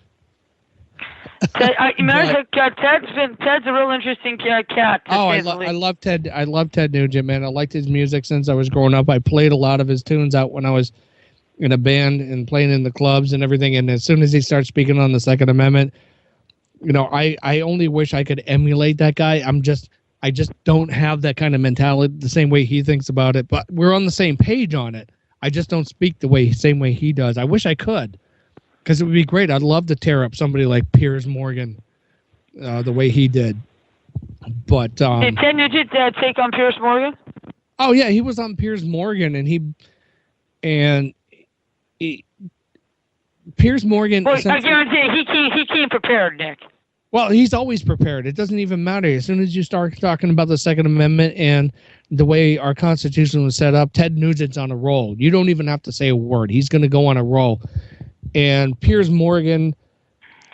Ted's a real interesting cat. I love Ted. I love Ted Nugent, man. I liked his music since I was growing up. I played a lot of his tunes out when I was in a band and playing in the clubs and everything. And as soon as he starts speaking on the Second Amendment, I only wish I could emulate that guy. I just don't have that kind of mentality the same way he thinks about it. But we're on the same page on it. I just don't speak the same way he does. I wish I could. Because it would be great. I'd love to tear up somebody like Piers Morgan the way he did. But did Ted Nugent take on Piers Morgan? Oh yeah, he was on Piers Morgan, and Piers Morgan. Well, I guarantee he came prepared, Nick. Well, he's always prepared. It doesn't even matter. As soon as you start talking about the Second Amendment and the way our Constitution was set up, Ted Nugent's on a roll. You don't even have to say a word. He's going to go on a roll. And Piers Morgan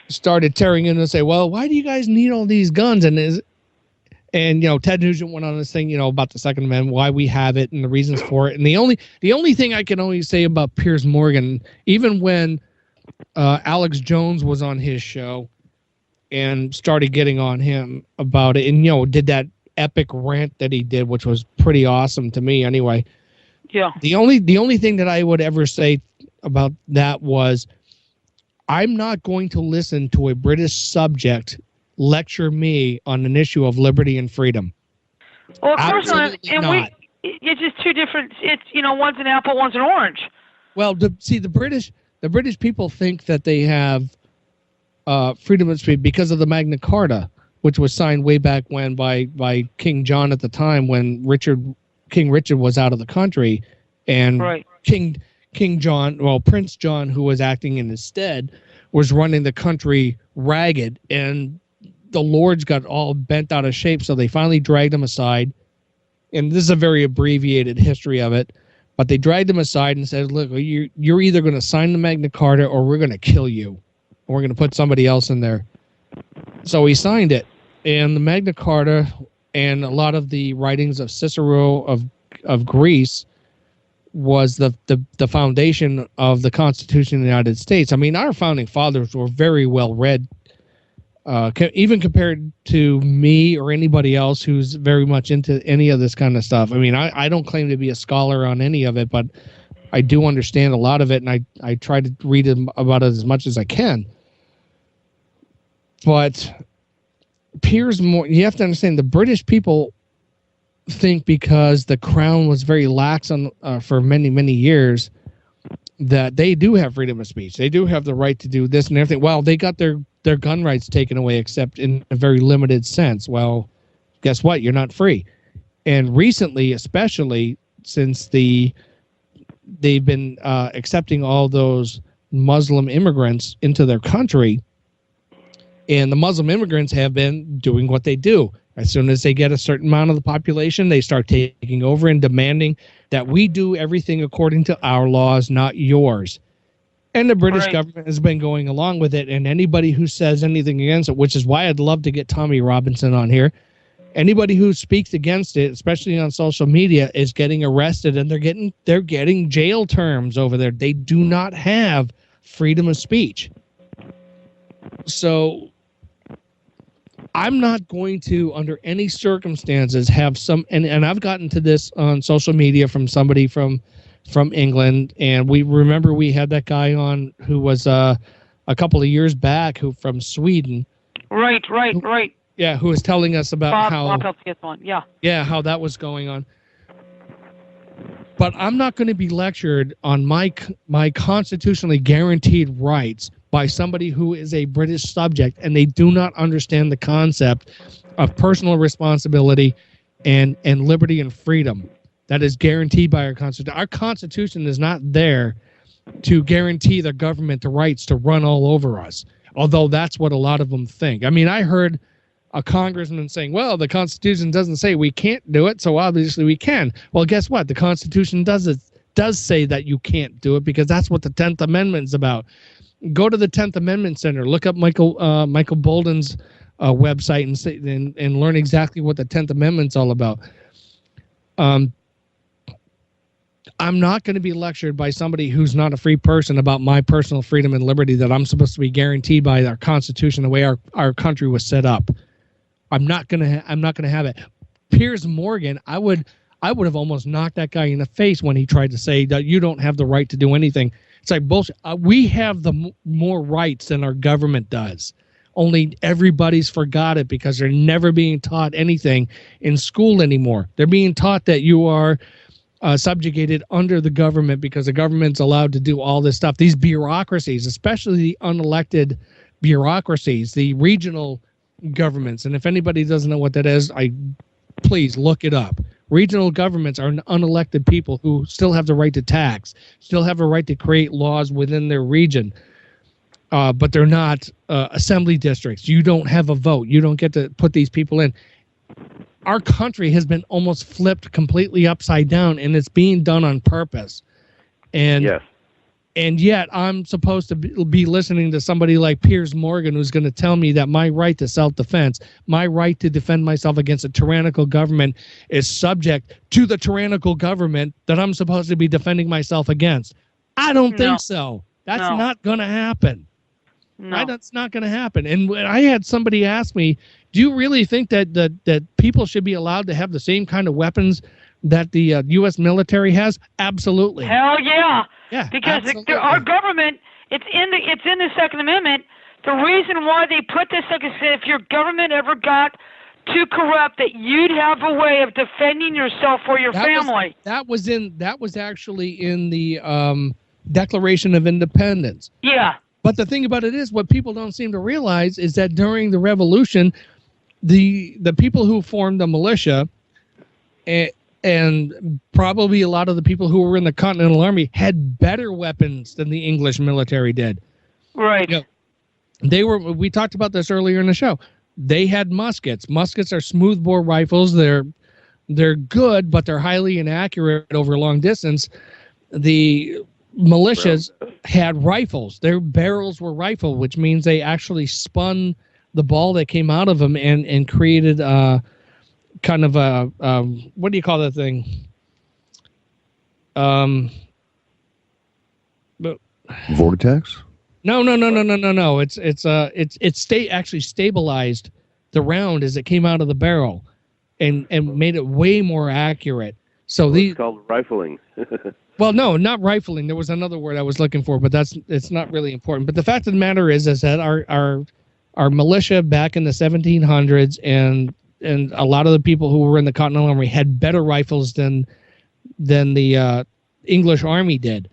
started tearing in and say, well, why do you guys need all these guns? And Ted Nugent went on this thing, about the Second Amendment, why we have it and the reasons for it. And the only thing I can always say about Piers Morgan, even when Alex Jones was on his show and started getting on him about it and, did that epic rant that he did, which was pretty awesome to me anyway. Yeah. The only thing that I would ever say about that was, I'm not going to listen to a British subject lecture me on an issue of liberty and freedom. Well, of course not. And it's just two different. It's one's an apple, one's an orange. Well, the British people think that they have freedom of speech because of the Magna Carta, which was signed way back when by King John at the time when King Richard was out of the country, and right. King John, Prince John, who was acting in his stead, was running the country ragged, and the lords got all bent out of shape, so they finally dragged him aside. And this is a very abbreviated history of it, but they dragged him aside and said, look, you're either going to sign the Magna Carta or we're going to kill you. Or we're going to put somebody else in there. So he signed it. And the Magna Carta and a lot of the writings of Cicero of Greece was the foundation of the Constitution of the United States. I mean, our founding fathers were very well read, even compared to me or anybody else who's very much into any of this kind of stuff. I mean, I don't claim to be a scholar on any of it, but I do understand a lot of it, and I try to read about it as much as I can. But you have to understand, the British people think because the crown was very lax on for many, many years, that they do have freedom of speech. They do have the right to do this and everything. Well, they got their gun rights taken away, except in a very limited sense. Well, guess what? You're not free. And recently, especially since they've been accepting all those Muslim immigrants into their country, and the Muslim immigrants have been doing what they do. As soon as they get a certain amount of the population, they start taking over and demanding that we do everything according to our laws, not yours. And the British government has been going along with it, and anybody who says anything against it, which is why I'd love to get Tommy Robinson on here, anybody who speaks against it, especially on social media, is getting arrested, and they're getting jail terms over there. They do not have freedom of speech. So I'm not going to, under any circumstances, have some, and I've gotten to this on social media from somebody from England, and we had that guy on who was a couple of years back who from Sweden. Right. Yeah, who was telling us about how how that was going on. But I'm not going to be lectured on my constitutionally guaranteed rights by somebody who is a British subject and they do not understand the concept of personal responsibility and liberty and freedom that is guaranteed by our Constitution. Our Constitution is not there to guarantee the government the rights to run all over us, although that's what a lot of them think. I mean, I heard a congressman saying, well, the Constitution doesn't say we can't do it, so obviously we can. Well, guess what? The Constitution does say that you can't do it because that's what the 10th Amendment is about. Go to the 10th Amendment Center, look up Michael Bolden's website and learn exactly what the 10th Amendment's all about. I'm not going to be lectured by somebody who's not a free person about my personal freedom and liberty that I'm supposed to be guaranteed by our Constitution, the way our country was set up. I'm not going to have it. Piers Morgan, I would have almost knocked that guy in the face when he tried to say that you don't have the right to do anything. It's like bullshit. We have more rights than our government does. Only everybody's forgot it because they're never being taught anything in school anymore. They're being taught that you are subjugated under the government because the government's allowed to do all this stuff. These bureaucracies, especially the unelected bureaucracies, the regional governments. And if anybody doesn't know what that is, please look it up. Regional governments are unelected people who still have the right to tax, still have a right to create laws within their region, but they're not assembly districts. You don't have a vote. You don't get to put these people in. Our country has been almost flipped completely upside down, and it's being done on purpose. And yes. And yet I'm supposed to be listening to somebody like Piers Morgan who's going to tell me that my right to self-defense, my right to defend myself against a tyrannical government is subject to the tyrannical government that I'm supposed to be defending myself against. I don't think so. That's not going to happen. No. That's not going to happen. And when I had somebody ask me, do you really think that people should be allowed to have the same kind of weapons that the U.S. military has? Absolutely. Hell yeah. Yeah, because our government, it's in the Second Amendment. The reason why they put this, like I said, if your government ever got too corrupt, that you'd have a way of defending yourself or your family. That was actually in the Declaration of Independence. Yeah. But the thing about it is, what people don't seem to realize is that during the Revolution, the people who formed the militia and probably a lot of the people who were in the Continental Army had better weapons than the English military did. Right. You know, we talked about this earlier in the show. They had muskets. Muskets are smoothbore rifles. They're good, but they're highly inaccurate over long distance. The militias had rifles. Their barrels were rifle, which means they actually spun the ball that came out of them and created kind of a what do you call that thing? Vortex? No. It's actually stabilized the round as it came out of the barrel, and made it way more accurate. So it's called rifling. Well, no, not rifling. There was another word I was looking for, but it's not really important. But the fact of the matter is that our militia back in the 1700s and a lot of the people who were in the Continental Army had better rifles than the English Army did.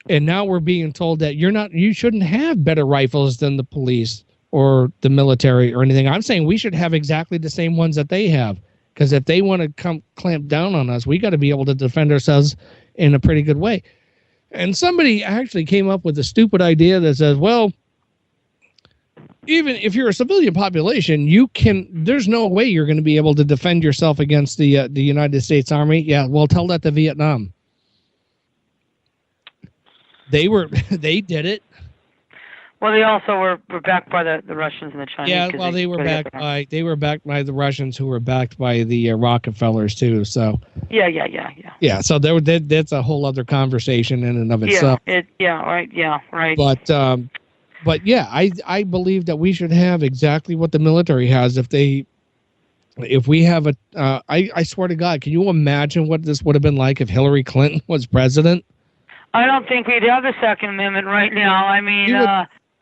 And now we're being told that you shouldn't have better rifles than the police or the military or anything. I'm saying we should have exactly the same ones that they have, because if they want to clamp down on us, we got to be able to defend ourselves in a pretty good way. And somebody actually came up with a stupid idea that says, well, even if you're a civilian population, there's no way you're going to be able to defend yourself against the United States Army. Yeah, well, tell that to Vietnam. They did it. Well, they also were backed by the Russians and the Chinese. Yeah, well, they were backed by the Russians, who were backed by the Rockefellers too. So Yeah. Yeah, so that's a whole other conversation in and of itself. Right. But But yeah, I believe that we should have exactly what the military has. If we have I swear to God, can you imagine what this would have been like if Hillary Clinton was president? I don't think we'd have the Second Amendment right now. I mean,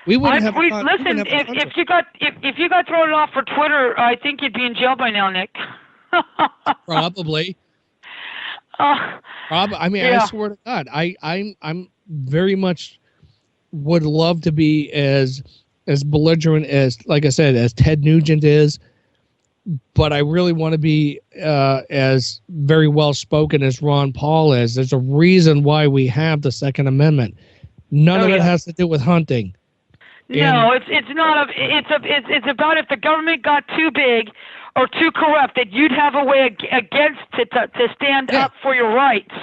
we wouldn't have. Listen, if you got thrown off for Twitter, I think you'd be in jail by now, Nick. Probably. I mean, yeah. I swear to God, I'm very much would love to be as belligerent as, like I said, as Ted Nugent is, but I really want to be as very well spoken as Ron Paul is. There's a reason why we have the Second Amendment. None of it has to do with hunting. No, it's not. It's about if the government got too big or too corrupt, that you'd have a way against it to stand up for your rights.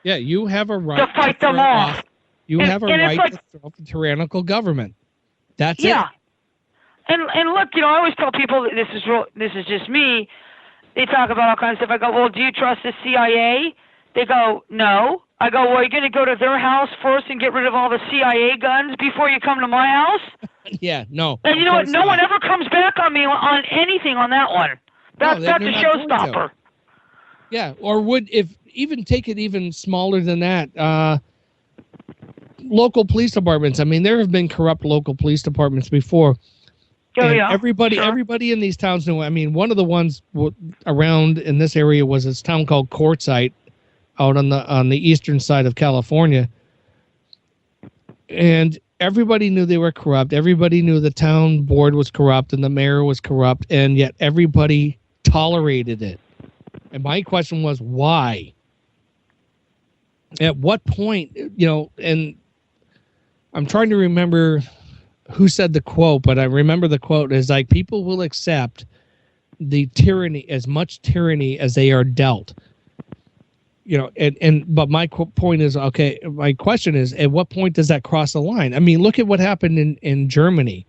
Yeah, you have a right to fight them off. You have a right to throw off a tyrannical government. That's it. Yeah. And look, I always tell people that this is just me. They talk about all kinds of stuff. I go, well, do you trust the CIA? They go, no. I go, well, are you going to go to their house first and get rid of all the CIA guns before you come to my house? Yeah, no. And you know what? No one ever comes back on me on anything on that one. That's a showstopper. Yeah, or even take it even smaller than that. Local police departments. I mean, there have been corrupt local police departments before. Oh, yeah. Everybody in these towns knew. I mean, one of the ones around in this area was this town called Quartzsite, out on the eastern side of California, and everybody knew they were corrupt. Everybody knew the town board was corrupt and the mayor was corrupt, and yet everybody tolerated it. And my question was, why? At what point, and I'm trying to remember who said the quote, but I remember the quote is like, people will accept the tyranny, as much tyranny as they are dealt. But my point is, okay, my question is, at what point does that cross the line? I mean, look at what happened in Germany.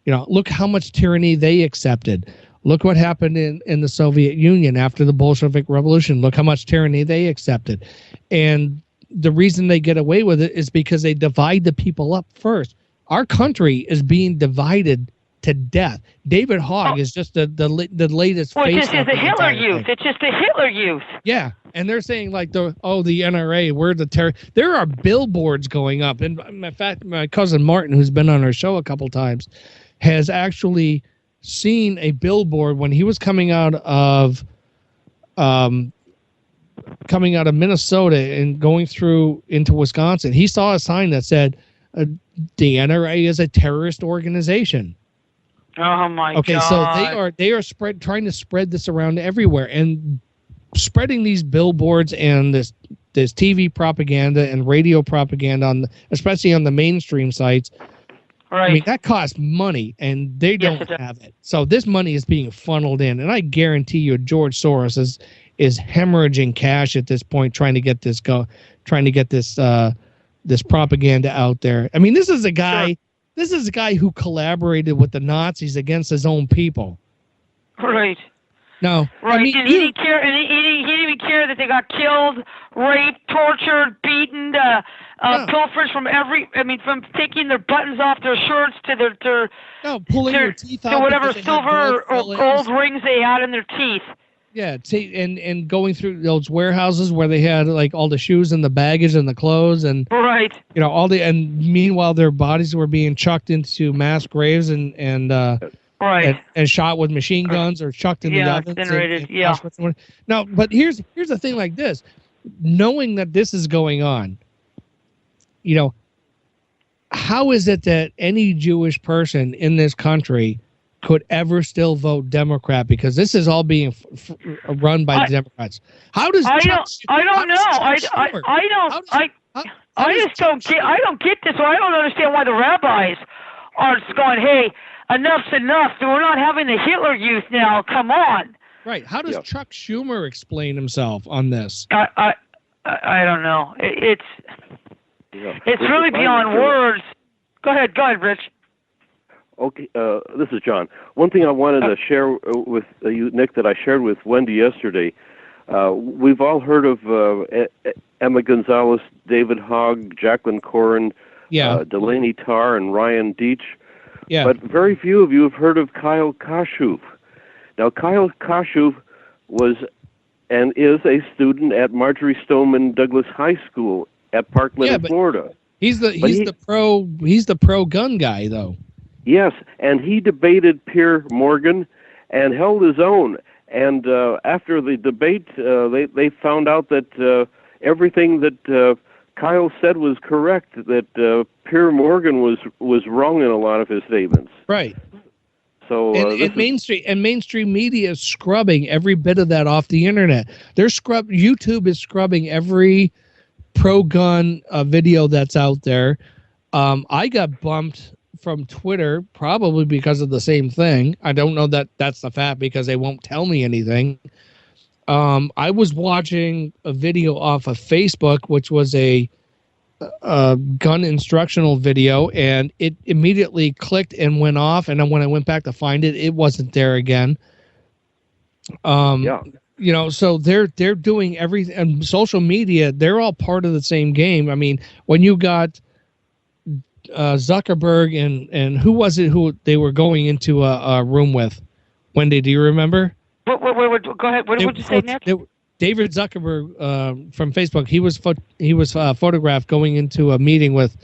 Look how much tyranny they accepted. Look what happened in the Soviet Union after the Bolshevik Revolution. Look how much tyranny they accepted. And the reason they get away with it is because they divide the people up first. Our country is being divided to death. David Hogg is just the latest. Well, it's just the Hitler Youth. It's just the Hitler Youth. Yeah, and they're saying like the NRA, we're the terror. There are billboards going up, and in fact, my cousin Martin, who's been on our show a couple times, has actually seen a billboard when he was coming out of Minnesota and going through into Wisconsin. He saw a sign that said, "The NRA is a terrorist organization." Oh my God! Okay, so they are trying to spread this around everywhere, and spreading these billboards and this TV propaganda and radio propaganda especially on the mainstream sites. Right. I mean, that costs money, and they don't have it. So this money is being funneled in, and I guarantee you, George Soros is hemorrhaging cash at this point, trying to get this this propaganda out there. I mean, this is a guy. Sure. This is a guy who collaborated with the Nazis against his own people. Right. No. Right. I mean, he didn't care. And he didn't even care that they got killed, raped, tortured, beaten, pilfered from taking their buttons off their shirts to their pulling their teeth out to whatever silver or gold rings they had in their teeth. Yeah, and going through those warehouses where they had like all the shoes and the baggage and the clothes and right, and meanwhile their bodies were being chucked into mass graves and right and shot with machine guns or chucked in the ovens. Now, but here's the thing like this, knowing that this is going on, how is it that any Jewish person in this country could ever still vote Democrat, because this is all being run by the Democrats? How does I don't know. I just don't get. I don't get this. Or I don't understand why the rabbis are going, "Hey, enough's enough. We're not having the Hitler Youth now. Come on." Right. How does Chuck Schumer explain himself on this? I don't know. It's really beyond words. Go ahead, Rich. Okay, this is John. One thing I wanted to share with you, Nick, that I shared with Wendy yesterday. We've all heard of Emma Gonzalez, David Hogg, Jacqueline Corin, Yeah. Delaney Tarr and Ryan Deitch. Yeah. But very few of you have heard of Kyle Kashuf. Now, Kyle Kashuf was and is a student at Marjorie Stoneman Douglas High School at Parkland, Florida. He's the pro gun guy, though. Yes, and he debated Pierre Morgan and held his own. And after the debate, they found out that everything that Kyle said was correct. That Pierre Morgan was wrong in a lot of his statements. Right. So and mainstream media is scrubbing every bit of that off the internet. YouTube is scrubbing every pro-gun video that's out there. I got bumped from Twitter probably because of the same thing. I don't know that that's the fact because they won't tell me anything. I was watching a video off of Facebook, which was a gun instructional video, and it immediately clicked and went off. And then when I went back to find it, it wasn't there again. You know, so they're doing everything, and social media, they're all part of the same game. I mean, when you got Zuckerberg and who was it who they were going into a room with? Wendy, do you remember? Go ahead. What did you say, Nick? David Zuckerberg from Facebook. He was photographed going into a meeting with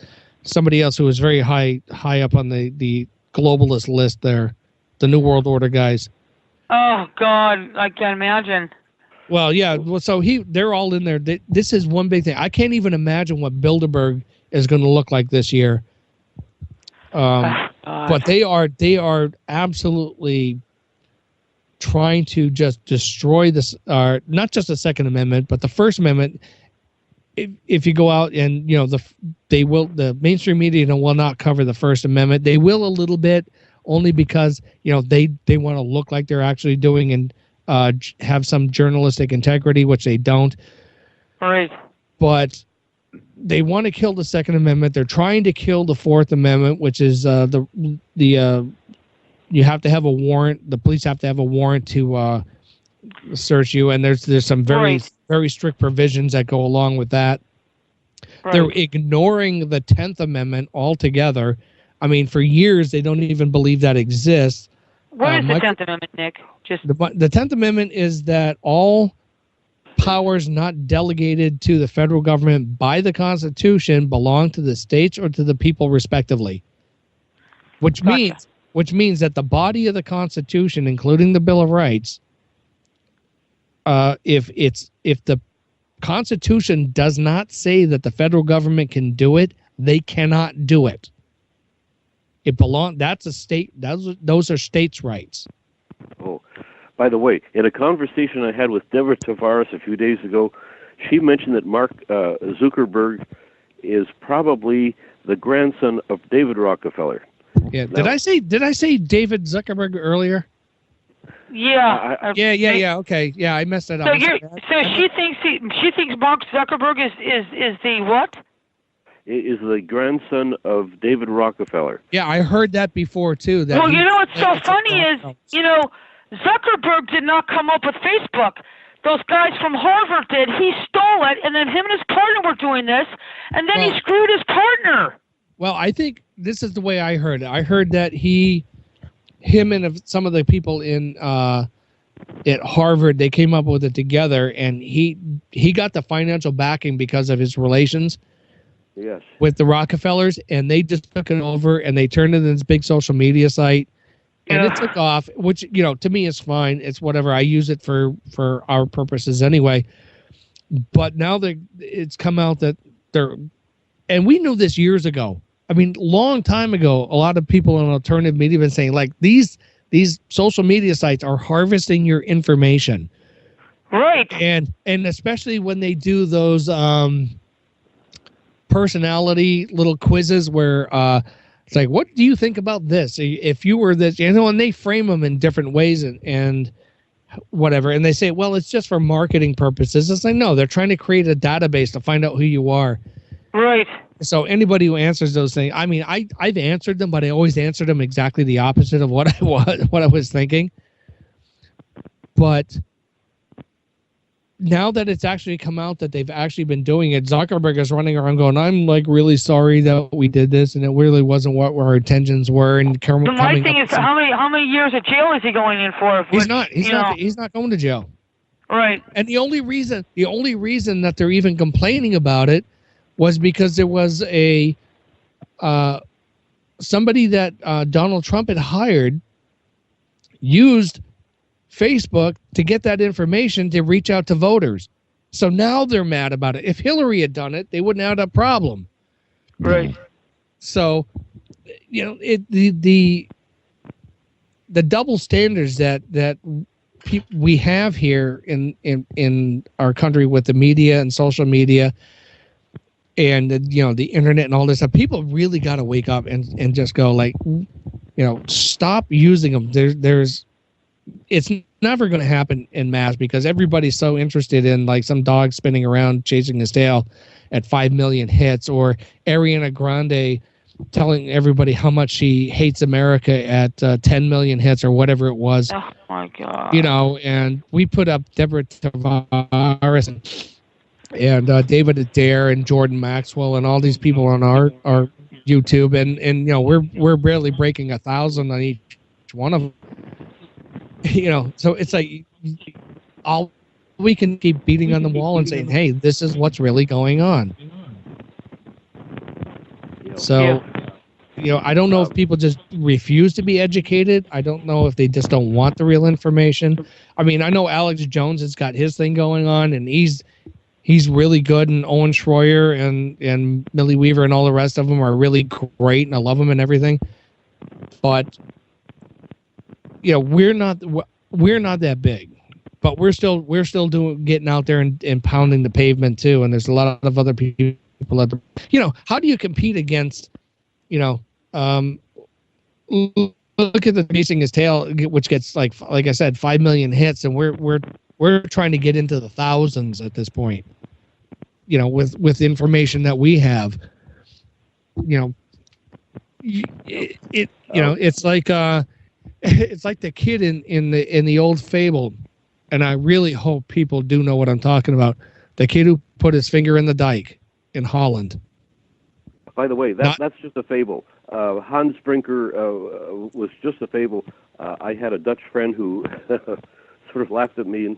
somebody else who was very high up on the globalist list there, the New World Order guys. Oh God, I can't imagine. Well, yeah. Well, so they're all in there. This is one big thing. I can't even imagine what Bilderberg is going to look like this year. But they are absolutely trying to just destroy this, not just the Second Amendment, but the First Amendment. If you go out and, you know, the mainstream media will not cover the First Amendment. They will a little bit, only because, you know, they want to look like they're actually doing and have some journalistic integrity, which they don't. Right. But they want to kill the Second Amendment. They're trying to kill the Fourth Amendment, which is you have to have a warrant. The police have to have a warrant to search you, and there's some very strict provisions that go along with that. Right. They're ignoring the 10th Amendment altogether. I mean, for years they don't even believe that exists. What is the 10th Amendment, Nick? Just the 10th Amendment is that all powers not delegated to the federal government by the Constitution belong to the states or to the people respectively. Which means that the body of the Constitution, including the Bill of Rights, if the Constitution does not say that the federal government can do it, they cannot do it. That's a state. Those are states' rights. Oh, by the way, in a conversation I had with Deborah Tavares a few days ago, she mentioned that Mark Zuckerberg is probably the grandson of David Rockefeller. Yeah. Now, did I say David Zuckerberg earlier? Yeah. Yeah. Okay. Yeah, I messed that up. So she thinks Mark Zuckerberg is the what? Is the grandson of David Rockefeller. Yeah, I heard that before too. Well, you know what's so funny is, you know, Zuckerberg did not come up with Facebook. Those guys from Harvard did. He stole it, and then him and his partner were doing this, and then he screwed his partner. Well, I think this is the way I heard it. I heard that him and some of the people at Harvard, they came up with it together, and he got the financial backing because of his relations. Yes. With the Rockefellers, and they just took it over and they turned it into this big social media site, and it took off, which, you know, to me is fine. It's whatever. I use it for our purposes anyway. But now it's come out that and we knew this years ago. I mean, long time ago, a lot of people in alternative media have been saying, like, these social media sites are harvesting your information. Right. And especially when they do those personality little quizzes where it's like, what do you think about this? If you were this, you know, and they frame them in different ways and whatever. And they say, well, it's just for marketing purposes. It's like, no, they're trying to create a database to find out who you are. Right. So anybody who answers those things, I mean, I've answered them, but I always answered them exactly the opposite of what I was thinking. But now that it's actually come out that they've actually been doing it, Zuckerberg is running around going, "I'm like really sorry that we did this, and it really wasn't what our intentions were." And my thing is, how many years of jail is he going in for? He's not going to jail. Right. And the only reason that they're even complaining about it was because there was a somebody that Donald Trump had hired used Facebook to get that information to reach out to voters. So now they're mad about it. If Hillary had done it, they wouldn't have had a problem. Right. So, the double standards that we have here in our country with the media and social media and the internet and all this stuff, people really got to wake up and just go like, stop using them. It's never going to happen en masse because everybody's so interested in like some dog spinning around chasing his tail at 5 million hits, or Ariana Grande telling everybody how much she hates America at 10 million hits or whatever it was. Oh my God. And we put up Deborah Tavares and David Adair and Jordan Maxwell and all these people on our YouTube, and we're barely breaking 1,000 on each one of them. So it's like all we can keep beating on the wall and saying, hey, this is what's really going on. So, I don't know if people just refuse to be educated. I don't know if they just don't want the real information. I mean, I know Alex Jones has got his thing going on, and he's really good, and Owen Schroyer and Millie Weaver and all the rest of them are really great, and I love them and everything. But we're not that big, but we're still getting out there and pounding the pavement too. And there's a lot of other people out there. How do you compete against, look at the chasing his tail, which gets like I said, 5 million hits, and we're trying to get into the thousands at this point. With information that we have, it's like it's like the kid in the old fable, and I really hope people do know what I'm talking about. The kid who put his finger in the dike in Holland. By the way, that's just a fable. Hans Brinker was just a fable. I had a Dutch friend who sort of laughed at me,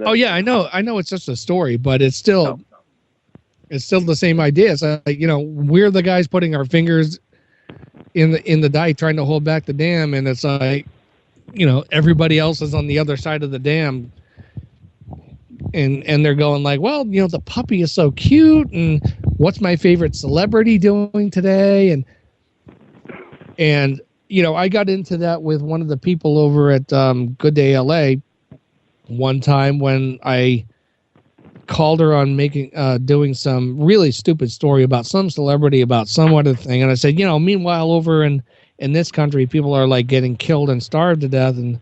oh yeah, I know it's just a story, but it's still the same idea. It's like, we're the guys putting our fingers in the dike trying to hold back the dam, and it's like, everybody else is on the other side of the dam, and they're going like, well, the puppy is so cute, and what's my favorite celebrity doing today, and I got into that with one of the people over at Good Day LA one time when I called her on doing some really stupid story about some celebrity about some other thing, and I said, meanwhile over in this country, people are like getting killed and starved to death. And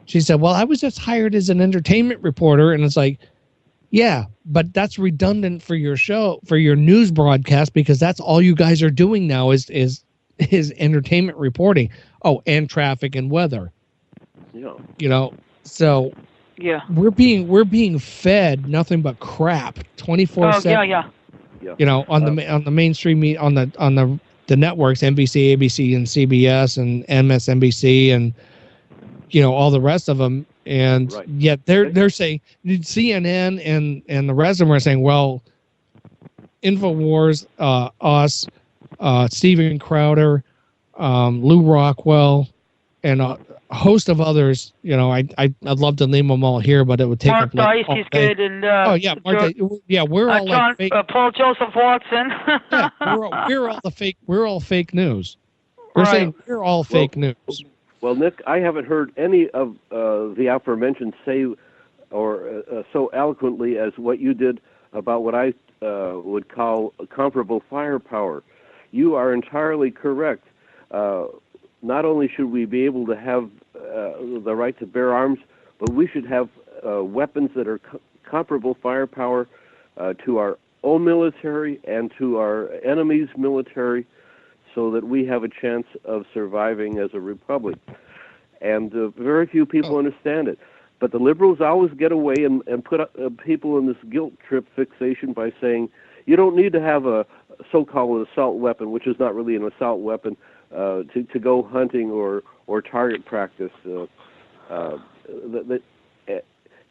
she said, well, I was just hired as an entertainment reporter. And it's like, yeah, but that's redundant for your show, for your news broadcast, because that's all you guys are doing now is entertainment reporting. Oh, and traffic and weather. Yeah. So yeah, we're being fed nothing but crap 24/7. Yeah. On the mainstream, on the networks, NBC, ABC, and CBS, and MSNBC, and all the rest of them, and right. Yet they're saying CNN and the rest of them are saying, well, InfoWars, us, Steven Crowder, Lou Rockwell, and a host of others. I'd love to name them all here, but it would take Mark up like Dice, he's good, and we're all John, like fake. Paul Joseph Watson. Yeah, we're all the fake. We're all fake news. We're saying we're all fake news. Well, Nick, I haven't heard any of the aforementioned say or so eloquently as what you did about what I would call comparable firepower. You are entirely correct. Not only should we be able to have the right to bear arms, but we should have weapons that are comparable firepower to our own military and to our enemies' military, so that we have a chance of surviving as a republic. And very few people understand it. But the liberals always get away and put people in this guilt trip fixation by saying you don't need to have a so-called assault weapon, which is not really an assault weapon, to go hunting or target practice.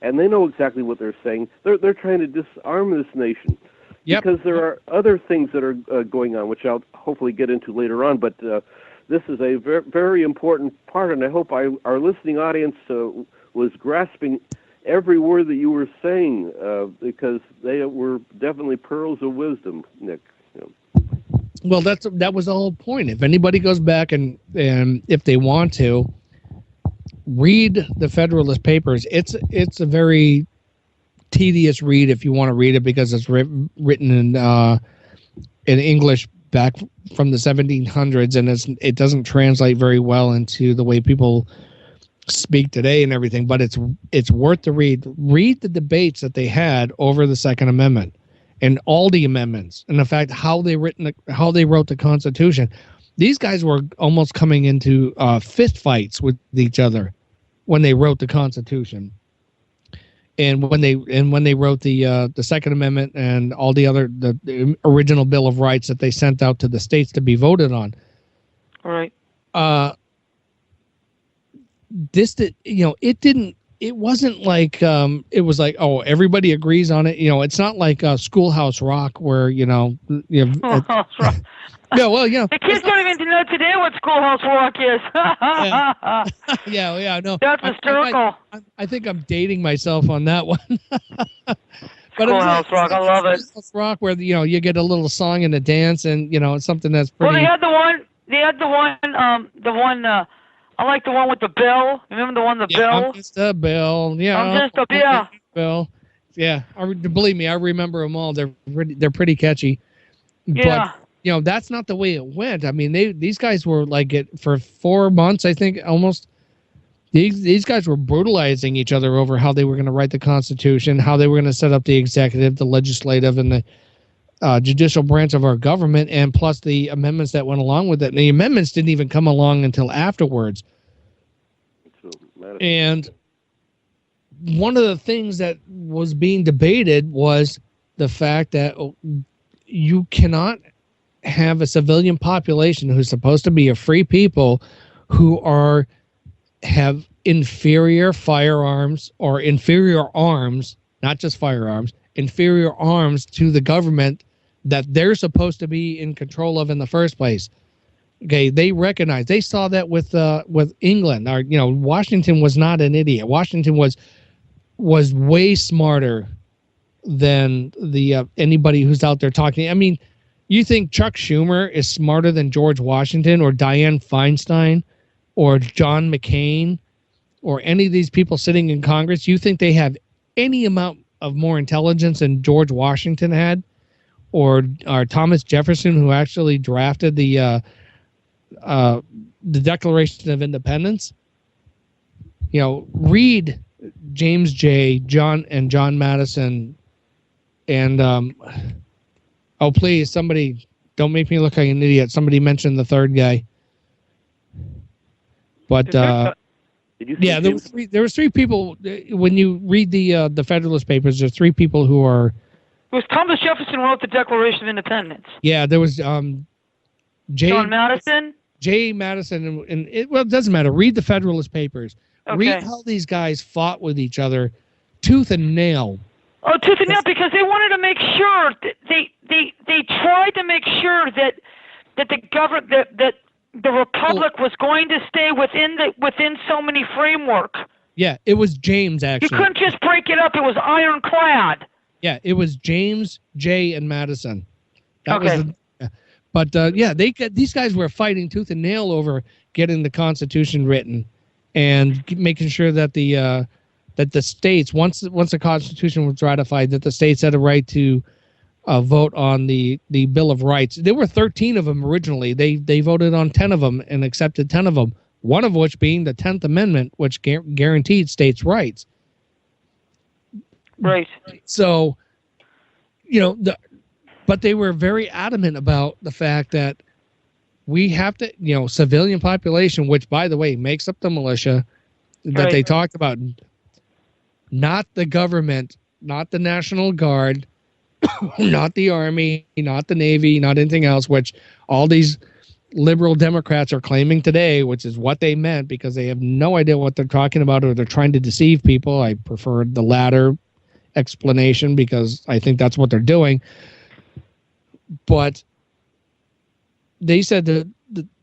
And they know exactly what they're saying. They're trying to disarm this nation. Yep. Because there are other things that are going on, which I'll hopefully get into later on. But this is a very, very important part, and I hope our listening audience was grasping every word that you were saying, because they were definitely pearls of wisdom, Nick. Well, that was the whole point. If anybody goes back and if they want to read the Federalist Papers, it's a very tedious read if you want to read it, because it's written in English back from the 1700s, and it doesn't translate very well into the way people speak today and everything. But it's worth the read. Read the debates that they had over the Second Amendment and all the amendments, and the fact how they wrote the Constitution. These guys were almost coming into fist fights with each other when they wrote the Constitution. And when they wrote the Second Amendment and all the original Bill of Rights that they sent out to the states to be voted on, All right. It wasn't like it was like, oh, everybody agrees on it. It's not like Schoolhouse Rock where Schoolhouse Rock. Yeah, well, the kids don't even know today what Schoolhouse Rock is. yeah, no. That's hysterical. I think I'm dating myself on that one. But Schoolhouse Rock, I love it. Schoolhouse Rock, where you get a little song and a dance, and it's something that's pretty. Well, they had the one. I like the one with the bill. Remember the one, the bill? I'm just a bill. Yeah, I'm just a bill. Bill. Yeah, believe me, I remember them all. They're pretty catchy. Yeah. But that's not the way it went. I mean, these guys were like for 4 months, I think, almost. These guys were brutalizing each other over how they were going to write the Constitution, how they were going to set up the executive, the legislative, and the judicial branch of our government, and plus the amendments that went along with it. And the amendments didn't even come along until afterwards. And one of the things that was being debated was the fact that you cannot have a civilian population who's supposed to be a free people who have inferior firearms or inferior arms, not just firearms, inferior arms to the government that they're supposed to be in control of in the first place. Okay, they saw that with England. Washington was not an idiot. Washington was way smarter than the anybody who's out there talking. I mean, you think Chuck Schumer is smarter than George Washington or Dianne Feinstein or John McCain or any of these people sitting in Congress? You think they have any amount of more intelligence than George Washington had, or Thomas Jefferson, who actually drafted the Declaration of Independence? Read James J. John Madison, and oh, please, somebody, don't make me look like an idiot. Somebody mentioned the third guy. But yeah, there was three people. When you read the Federalist Papers, there's three people who are. It was Thomas Jefferson wrote the Declaration of Independence. Yeah, there was John Madison. J. Madison, and it doesn't matter. Read the Federalist Papers. Okay. Read how these guys fought with each other, tooth and nail. Oh, tooth and nail, because they wanted to make sure that they tried to make sure that the government that the republic was going to stay within so many framework. Yeah, it was James, actually. You couldn't just break it up. It was ironclad. Yeah, it was James, Jay, and Madison. That okay. was but yeah, these guys were fighting tooth and nail over getting the Constitution written and making sure that the states, once the Constitution was ratified, that the states had a right to vote on the Bill of Rights. There were 13 of them originally. They voted on 10 of them and accepted 10 of them, one of which being the 10th Amendment, which guaranteed states' rights. Right. So, but they were very adamant about the fact that we have to, civilian population, which, by the way, makes up the militia that they talked about. not the government, not the National Guard, not the Army, not the Navy, not anything else, which all these liberal Democrats are claiming today, which is what they meant because they have no idea what they're talking about or they're trying to deceive people. I prefer the latter explanation because I think that's what they're doing. But they said that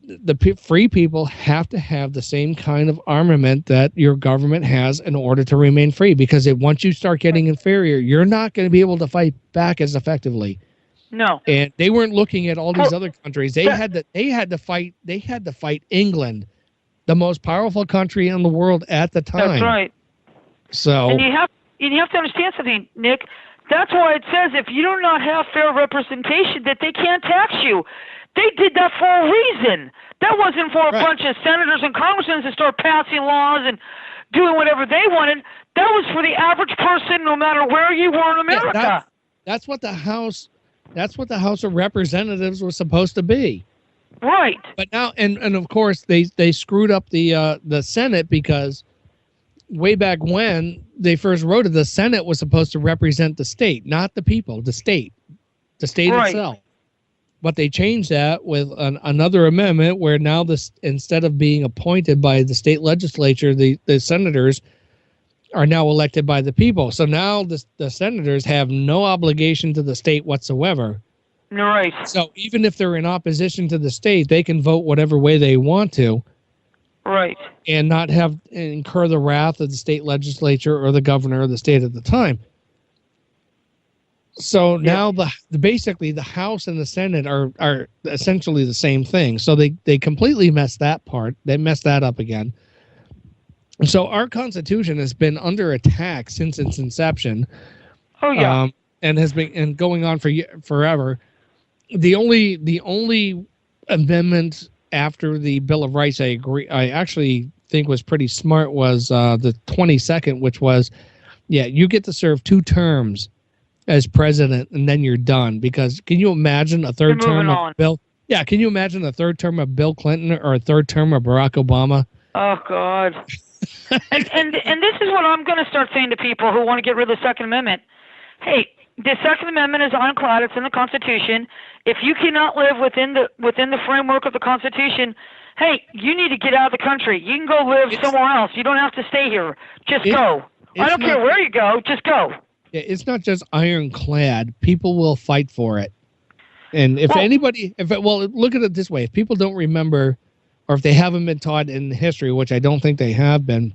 the free people have to have the same kind of armament that your government has in order to remain free, because once you start getting inferior, you're not going to be able to fight back as effectively. No. And they weren't looking at all these other countries. They had to fight England, the most powerful country in the world at the time. That's right. So and you have to understand something, Nick. That's why it says if you do not have fair representation, that they can't tax you. They did that for a reason. That wasn't for a bunch of senators and congressmen to start passing laws and doing whatever they wanted. That was for the average person, no matter where you were in America. Yeah, that's what the House of Representatives was supposed to be. Right. But now, and of course, they screwed up the Senate, because way back when they first wrote it, the Senate was supposed to represent the state, not the people, the state itself. But they changed that with another amendment where now instead of being appointed by the state legislature, the senators are now elected by the people. So now the senators have no obligation to the state whatsoever. Right. So even if they're in opposition to the state, they can vote whatever way they want to. Right. And not incur the wrath of the state legislature or the governor of the state at the time. So now basically the House and the Senate are essentially the same thing. So they completely messed that part. They messed that up again. So our Constitution has been under attack since its inception. Oh yeah. And has been going on for forever. The only amendment after the Bill of Rights I actually think was pretty smart was the 22nd, which was, you get to serve 2 terms as president and then you're done. Because can you imagine a third term of Bill? Yeah, can you imagine a third term of Bill Clinton or a third term of Barack Obama? Oh God. and this is what I'm going to start saying to people who want to get rid of the Second Amendment. Hey, the Second Amendment is ironclad. It's in the Constitution. If you cannot live within the framework of the Constitution, hey, you need to get out of the country. You can go live somewhere else. You don't have to stay here. Just go. I don't care where you go. Just go. It's not just ironclad. People will fight for it. And look at it this way. If people don't remember, or if they haven't been taught in history, which I don't think they have been,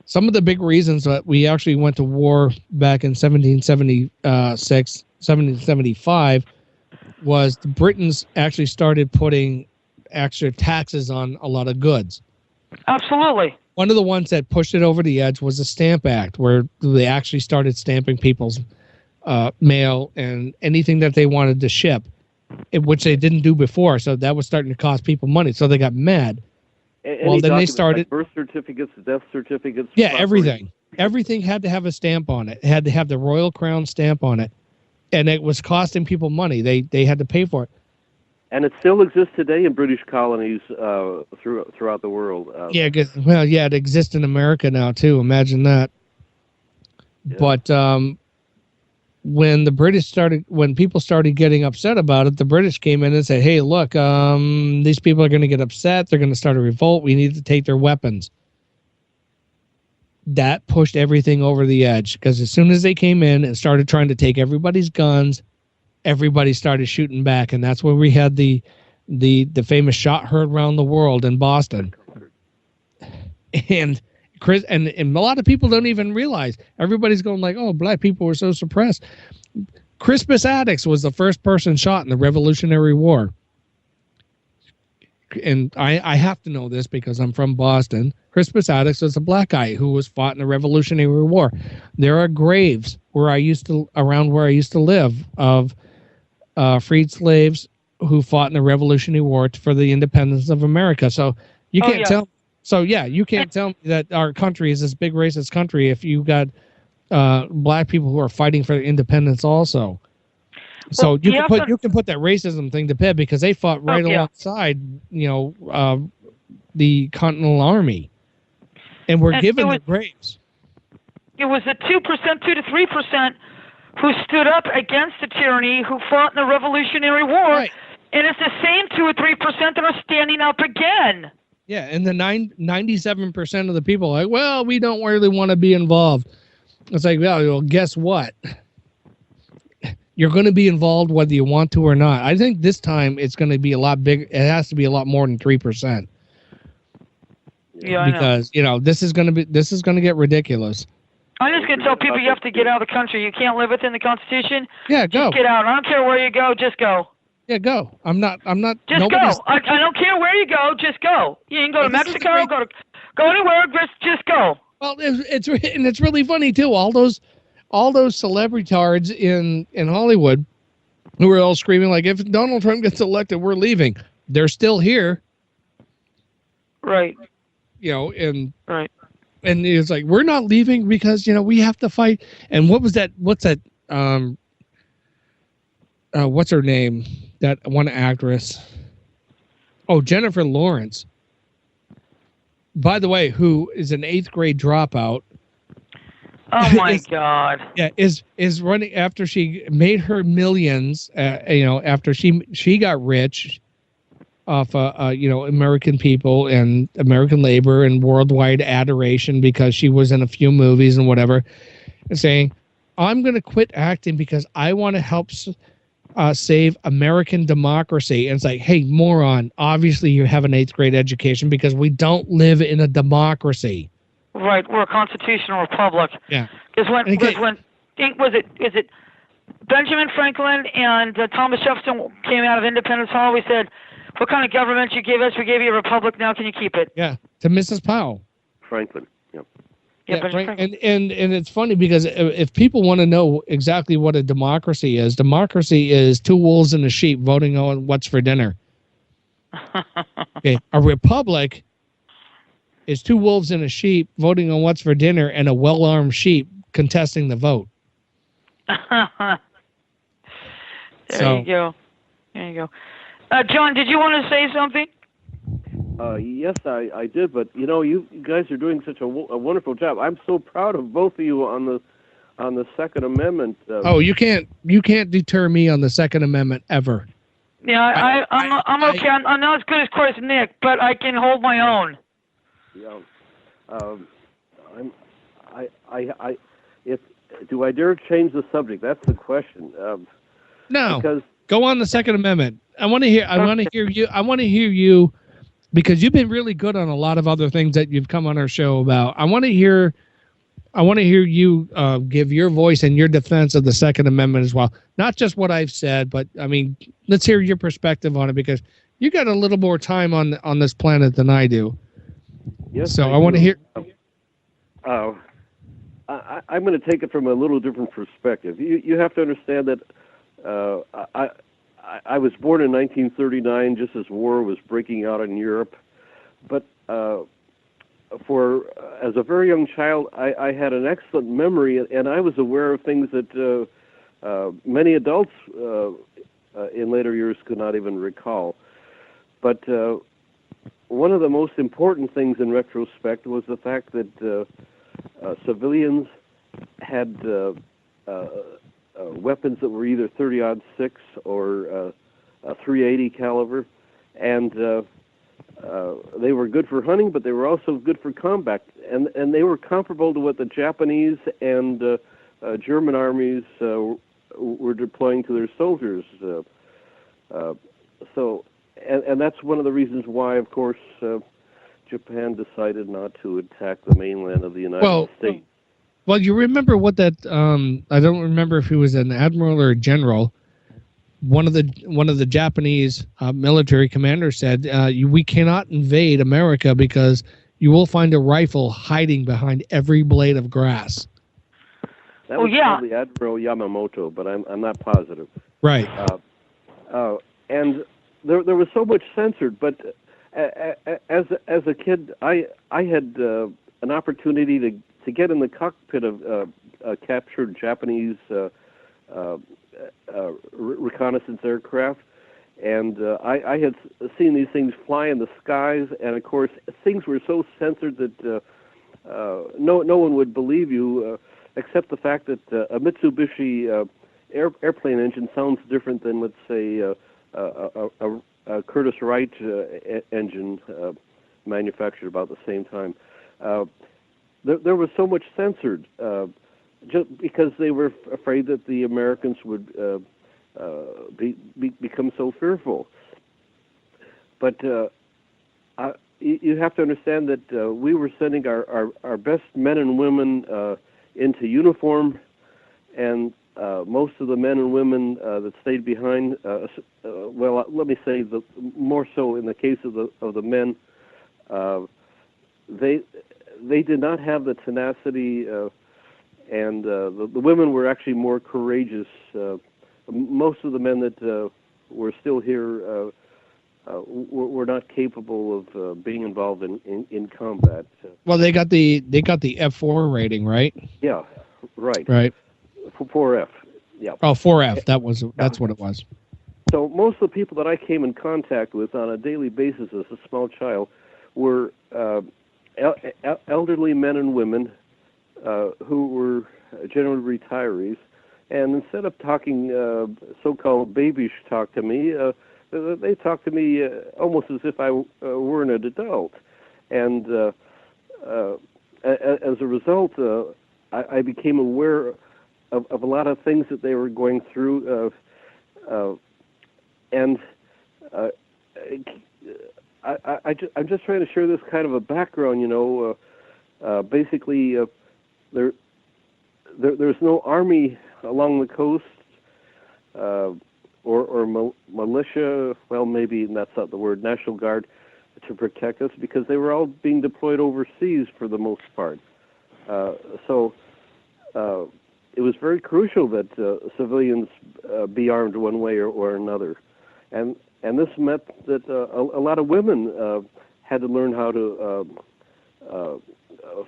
some of the big reasons that we actually went to war back in 1776, 1775, was the Britons actually started putting extra taxes on a lot of goods. Absolutely. One of the ones that pushed it over the edge was the Stamp Act, where they actually started stamping people's mail and anything that they wanted to ship, which they didn't do before. So that was starting to cost people money. So they got mad. Well, then they started like birth certificates, death certificates. Yeah, everything. Everything had to have a stamp on it. It had to have the Royal Crown stamp on it, and it was costing people money. They had to pay for it. And it still exists today in British colonies throughout the world. It exists in America now too. Imagine that. Yeah. But when people started getting upset about it, the British came in and said, "Hey, look, these people are going to get upset. They're going to start a revolt. We need to take their weapons." That pushed everything over the edge, because as soon as they came in and started trying to take everybody's guns, everybody started shooting back, and that's where we had the famous shot heard around the world in Boston. And Chris and a lot of people don't even realize. Everybody's going like, "Oh, black people were so suppressed." Crispus Attucks was the first person shot in the Revolutionary War. And I have to know this because I'm from Boston. Crispus Attucks was a black guy who was fought in the Revolutionary War. There are graves around where I used to live of freed slaves who fought in the Revolutionary War for the independence of America. So you can't tell. So you can't tell me that our country is this big racist country if you got black people who are fighting for independence also. So you can put that racism thing to bed, because they fought right alongside the Continental Army, and were given the graves. It was the 2%, 2 to 3%, who stood up against the tyranny, who fought in the Revolutionary War, Right. and it's the same 2 or 3% that are standing up again. Yeah, and the 97% of the people are like, well, we don't really want to be involved. It's like, well, guess what? You're going to be involved whether you want to or not. I think this time it's going to be a lot bigger. It has to be a lot more than 3%. Yeah, I know. Because this is going to get ridiculous. I'm just going to tell people you have to get out of the country. You can't live within the Constitution. Yeah, go. Just get out. I don't care where you go. Just go. Yeah, go. I'm not. Just go. I don't care where you go. Just go. You can go to Mexico. Go anywhere. Just go. Well, it's really funny too. All those celebritards in Hollywood who were all screaming like, if Donald Trump gets elected, we're leaving. They're still here. Right. Right. And it's like, we're not leaving because, we have to fight. And what's that? What's her name? That one actress. Oh, Jennifer Lawrence. By the way, who is an 8th grade dropout. Oh my God. Yeah. Is running after she made her millions, after she got rich off, American people and American labor and worldwide adoration because she was in a few movies and whatever, and saying, I'm going to quit acting because I want to help save American democracy. And it's like, hey, moron, obviously you have an 8th grade education because we don't live in a democracy. Right. We're a constitutional republic. Yeah. Because was it Benjamin Franklin and Thomas Jefferson came out of Independence Hall, we said, what kind of government you give us? We gave you a republic. Now can you keep it? Yeah, to Mrs. Powell. Franklin. Yep. Yeah, right. And it's funny because if people want to know exactly what a democracy is 2 wolves and a sheep voting on what's for dinner. Okay, a republic is 2 wolves and a sheep voting on what's for dinner and a well-armed sheep contesting the vote. There you go. John, did you want to say something? Yes, I did, but you guys are doing such a wonderful job. I'm so proud of both of you on the Second Amendment. You can't deter me on the Second Amendment ever. Yeah, I'm okay. I'm not as good as course Nick, but I can hold my own. Yeah. Do I dare change the subject? That's the question. No. Because go on the Second Amendment. I want to hear you because you've been really good on a lot of other things that you've come on our show about. I want to hear you give your voice and your defense of the Second Amendment as well. Not just what I've said, but I mean, let's hear your perspective on it because you got a little more time on this planet than I do. Yes. So I want to hear. I'm going to take it from a little different perspective. You have to understand that I was born in 1939, just as war was breaking out in Europe. But as a very young child, I had an excellent memory, and I was aware of things that many adults in later years could not even recall. But one of the most important things in retrospect was the fact that civilians had weapons that were either 30-06 or 380 caliber, and they were good for hunting, but they were also good for combat, and they were comparable to what the Japanese and German armies were deploying to their soldiers. And that's one of the reasons why, of course, Japan decided not to attack the mainland of the United States. Well, you remember what that? I don't remember if he was an admiral or a general. One of the Japanese military commanders said, "We cannot invade America because you will find a rifle hiding behind every blade of grass." That was probably Admiral Yamamoto, but I'm not positive. Right. And there was so much censored, but as a kid, I had an opportunity to get in the cockpit of captured Japanese reconnaissance aircraft, and I had seen these things fly in the skies, and of course things were so censored that no one would believe you, except the fact that a Mitsubishi airplane engine sounds different than, let's say, a Curtiss-Wright engine manufactured about the same time. There was so much censored, just because they were afraid that the Americans would become so fearful. But you have to understand that we were sending our best men and women into uniform, and most of the men and women that stayed behind, well, let me say more so in the case of the men, they did not have the tenacity, and the women were actually more courageous. Most of the men that were still here were not capable of being involved in combat. Well, they got the F4 rating, right? Yeah, right. Right. 4F. Yeah. Oh, 4F. That's what it was. So most of the people that I came in contact with on a daily basis as a small child were elderly men and women who were generally retirees, and instead of talking so-called babyish talk to me, they talked to me almost as if I were an adult. And as a result, I became aware of a lot of things that they were going through, and I'm just trying to share this kind of a background. Basically, there's no army along the coast, or militia. Well, maybe that's not the word. National Guard to protect us, because they were all being deployed overseas for the most part. So it was very crucial that civilians be armed one way or another, and this meant that a lot of women had to learn how to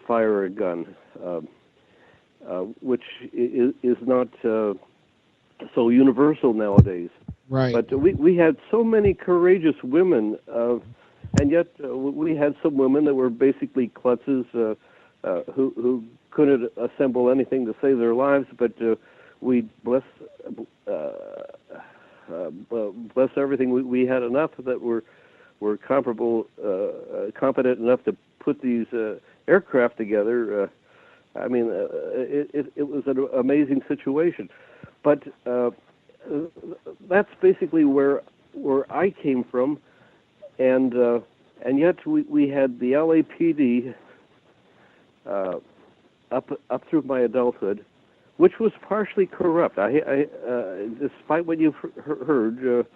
fire a gun, which is not so universal nowadays. Right. But we had so many courageous women, and yet we had some women that were basically klutzes who couldn't assemble anything to save their lives. But we bless everything. We had enough that were competent enough to put these aircraft together. I mean, it was an amazing situation. But that's basically where I came from, and yet we had the LAPD up through my adulthood, which was partially corrupt. I despite what you've heard,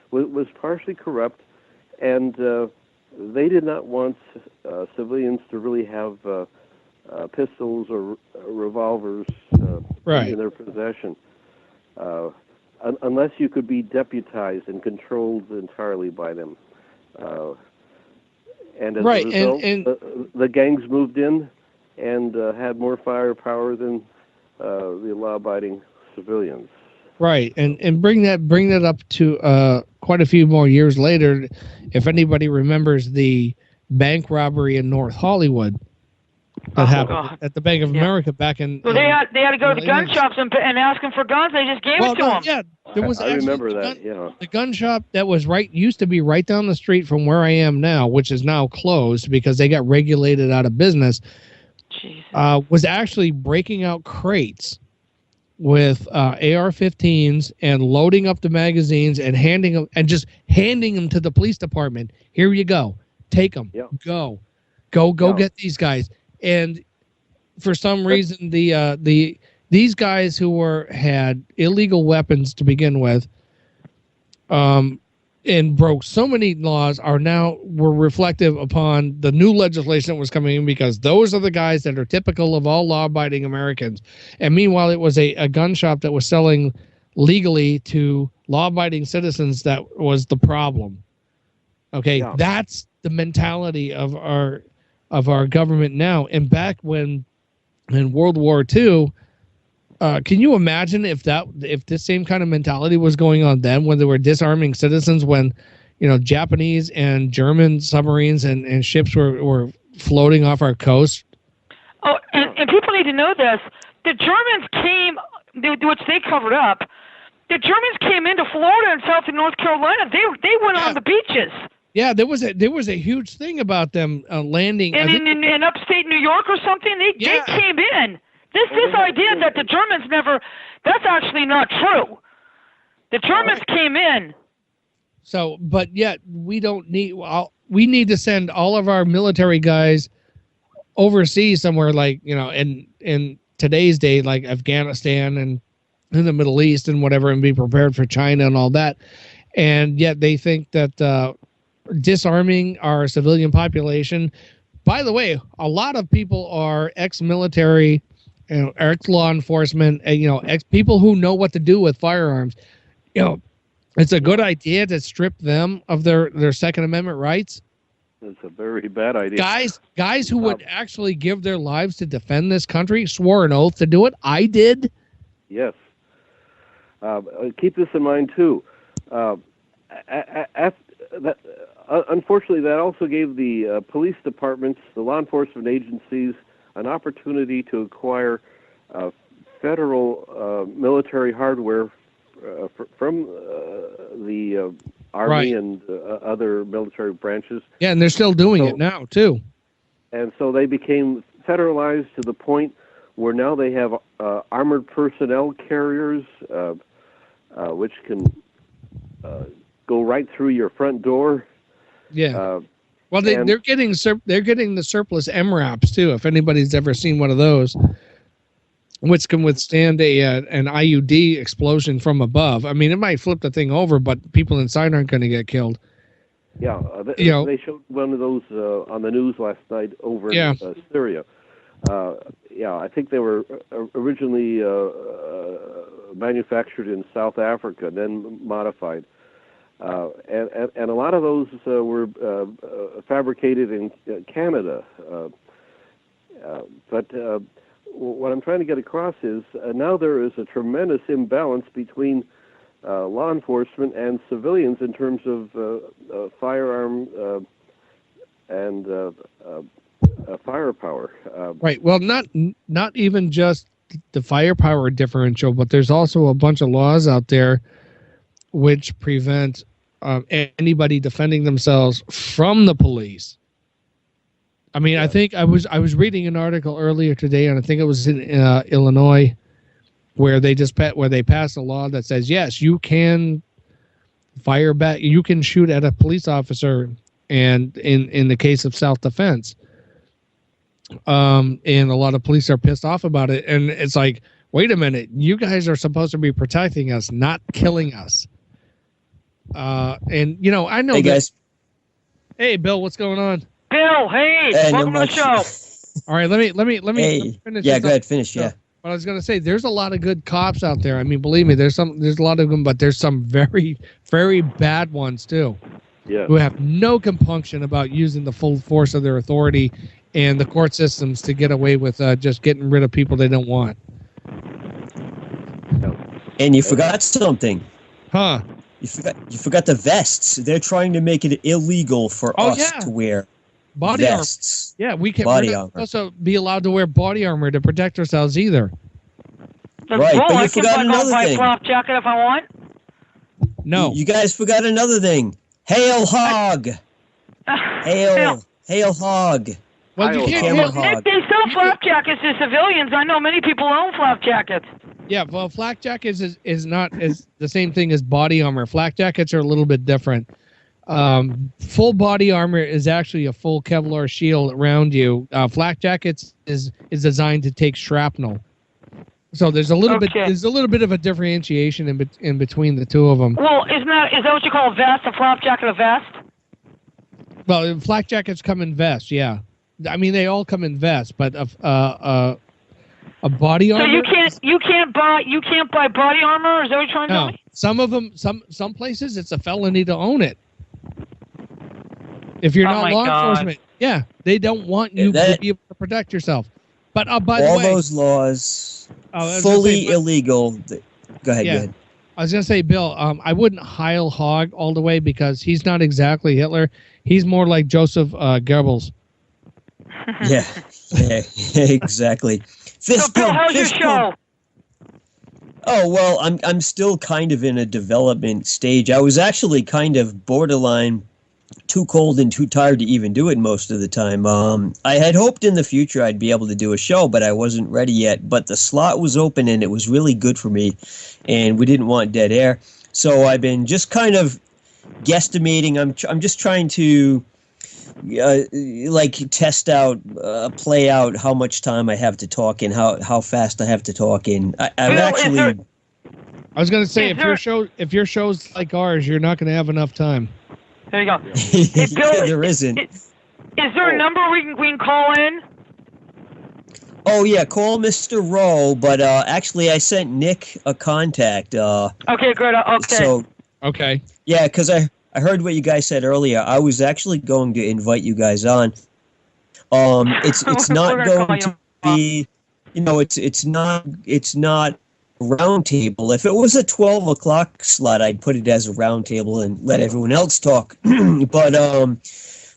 was partially corrupt, and they did not want civilians to really have pistols or revolvers in their possession. Unless you could be deputized and controlled entirely by them. And as a result, the gangs moved in and had more firepower than the law-abiding civilians. Right, and bring that up to quite a few more years later. If anybody remembers the bank robbery in North Hollywood that happened at the Bank of America back in. Well, they had to go to the gun shops and ask them for guns. They just gave it to them. Yeah, there was. I remember that. The gun shop that was used to be right down the street from where I am now, which is now closed because they got regulated out of business. Was actually breaking out crates with AR-15s and loading up the magazines and handing them to the police department. Here you go, take them. Yep. Go get these guys. And for some reason, these guys who had illegal weapons to begin with, and broke so many laws were reflective upon the new legislation that was coming in, because those are the guys that are typical of all law-abiding Americans. And meanwhile, it was a gun shop that was selling legally to law-abiding citizens that was the problem. Okay, that's the mentality of our government now. And back in World War II, can you imagine if this same kind of mentality was going on then, when they were disarming citizens, when Japanese and German submarines and ships were floating off our coast, Oh, and people need to know this. The Germans came, which they covered up. The Germans came into Florida and South and North Carolina. They went on the beaches. Yeah, there was a huge thing about them landing in upstate New York or something. They came in. This idea that the Germans that's actually not true. The Germans came in. So, but yet we need to send all of our military guys overseas somewhere, like, in today's day, like Afghanistan and in the Middle East and whatever, and be prepared for China and all that. And yet they think that disarming our civilian population. By the way, a lot of people are ex-military, ex-law enforcement, ex-people who know what to do with firearms. It's a good idea to strip them of their Second Amendment rights. It's a very bad idea. Guys who would actually give their lives to defend this country swore an oath to do it. I did. Yes. Keep this in mind too. Unfortunately, that also gave the police departments, the law enforcement agencies, an opportunity to acquire federal military hardware from the Army and other military branches. Yeah, and they're still doing it now, too. And so they became federalized to the point where now they have armored personnel carriers, which can go right through your front door. Yeah. Well, they're getting the surplus MRAPs too. If anybody's ever seen one of those, which can withstand an IUD explosion from above. I mean, it might flip the thing over, but people inside aren't going to get killed. Yeah, they showed one of those on the news last night over in Syria. I think they were originally manufactured in South Africa, then modified. And a lot of those were fabricated in Canada. But what I'm trying to get across is now there is a tremendous imbalance between law enforcement and civilians in terms of firearm and firepower. Right. Well, not even just the firepower differential, but there's also a bunch of laws out there which prevent anybody defending themselves from the police. I mean, I think I was reading an article earlier today, and I think it was in Illinois, where they passed a law that says, yes, you can fire back, you can shoot at a police officer, and in the case of self-defense. And a lot of police are pissed off about it, and it's like, wait a minute, you guys are supposed to be protecting us, not killing us. And I know. Hey guys. Hey Bill, what's going on? Bill, hey, welcome to the show. All right, let me finish. Yeah, go ahead, finish. Yeah. But I was going to say, there's a lot of good cops out there. I mean, believe me, there's a lot of them, but there's some very, very bad ones too. Yeah. Who have no compunction about using the full force of their authority and the court systems to get away with just getting rid of people they don't want. And you forgot something. Huh? You forgot the vests. They're trying to make it illegal for us to wear body vests. Armor. Yeah, we're not supposed to be allowed to wear body armor to protect ourselves either. Right, but you forgot another thing. I can buy a flak jacket if I want. No. You guys forgot another thing. Hail hog. Hail hog. Well, you can't. They sell flak jackets to civilians. I know many people own flak jackets. Yeah, well, flak jackets is not as the same thing as body armor. Flak jackets are a little bit different. Full body armor is actually a full Kevlar shield around you. Flak jackets is designed to take shrapnel. So there's a little bit of a differentiation in between the two of them. Well, is that what you call a vest? A flak jacket, a vest? Well, flak jackets come in vests. Yeah, I mean they all come in vests, but a body armor. So you can't buy body armor. Is that what you're trying to tell me? Some of them, some places, it's a felony to own it. If you're not law enforcement, yeah, they don't want you to be able to protect yourself. But by the way, all those laws fully illegal. Go ahead. Yeah, I was gonna say, Bill, I wouldn't Heil Hog all the way because he's not exactly Hitler. He's more like Joseph Goebbels. Yeah, Yeah, exactly. So, Bill, how's your show? Oh, well, I'm still kind of in a development stage. I was actually kind of borderline too cold and too tired to even do it most of the time. I had hoped in the future I'd be able to do a show, but I wasn't ready yet. But the slot was open and it was really good for me, and we didn't want dead air. So I've been just kind of guesstimating. I'm just trying to like test out, play out how much time I have to talk and how fast I have to talk. And I'm Bill, actually. I was going to say, if your show's like ours, you're not going to have enough time. There you go. Hey, Bill, Yeah, there isn't. Is there a number we can call in? Oh yeah, call Mr. Rowe. But actually, I sent Nick a contact. Okay, good. Okay. So Okay. yeah, because I heard what you guys said earlier. I was actually going to invite you guys on. It's not going to be, it's not round table. If it was a 12 o'clock slot, I'd put it as a round table and let everyone else talk. But I'm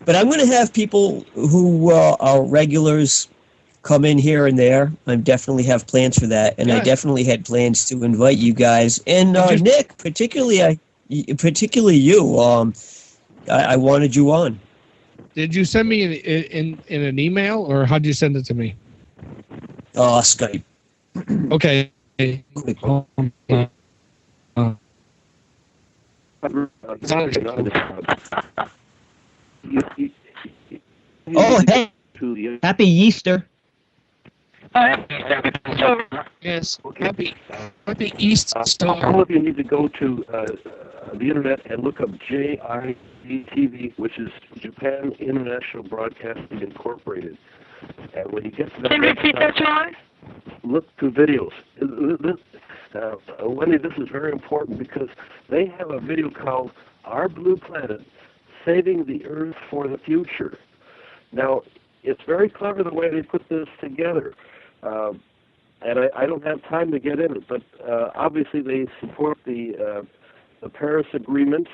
going to have people who are regulars come in here and there. I definitely have plans for that, and I definitely had plans to invite you guys and Nick, particularly you. I wanted you on. Did you send me in an email, or how'd you send it to me? Skype. Okay. Oh, hey. Happy Easter. Yes. Happy Easter. All of you need to go to the internet and look up JIBTV, which is Japan International Broadcasting Incorporated. And when you get to that, can you repeat that, John? Look to videos. Wendy, this is very important because they have a video called Our Blue Planet, Saving the Earth for the Future. Now, it's very clever the way they put this together. And I don't have time to get in it, but obviously they support the Paris Agreement,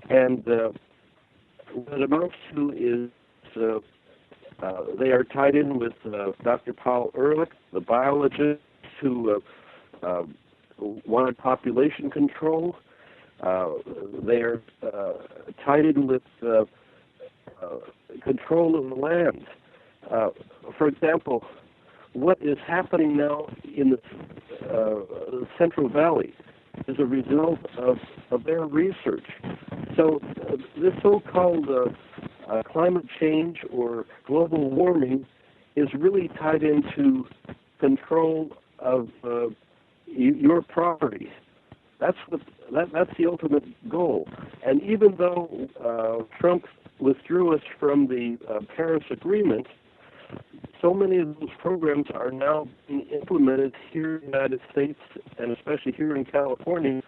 and what it amounts to is they are tied in with Dr. Paul Ehrlich, the biologist who wanted population control. They are tied in with control of the land. For example, what is happening now in the Central Valley is a result of their research. So this so-called climate change or global warming is really tied into control of your property. That's the ultimate goal. And even though Trump withdrew us from the Paris Agreement, so many of those programs are now being implemented here in the United States, and especially here in California,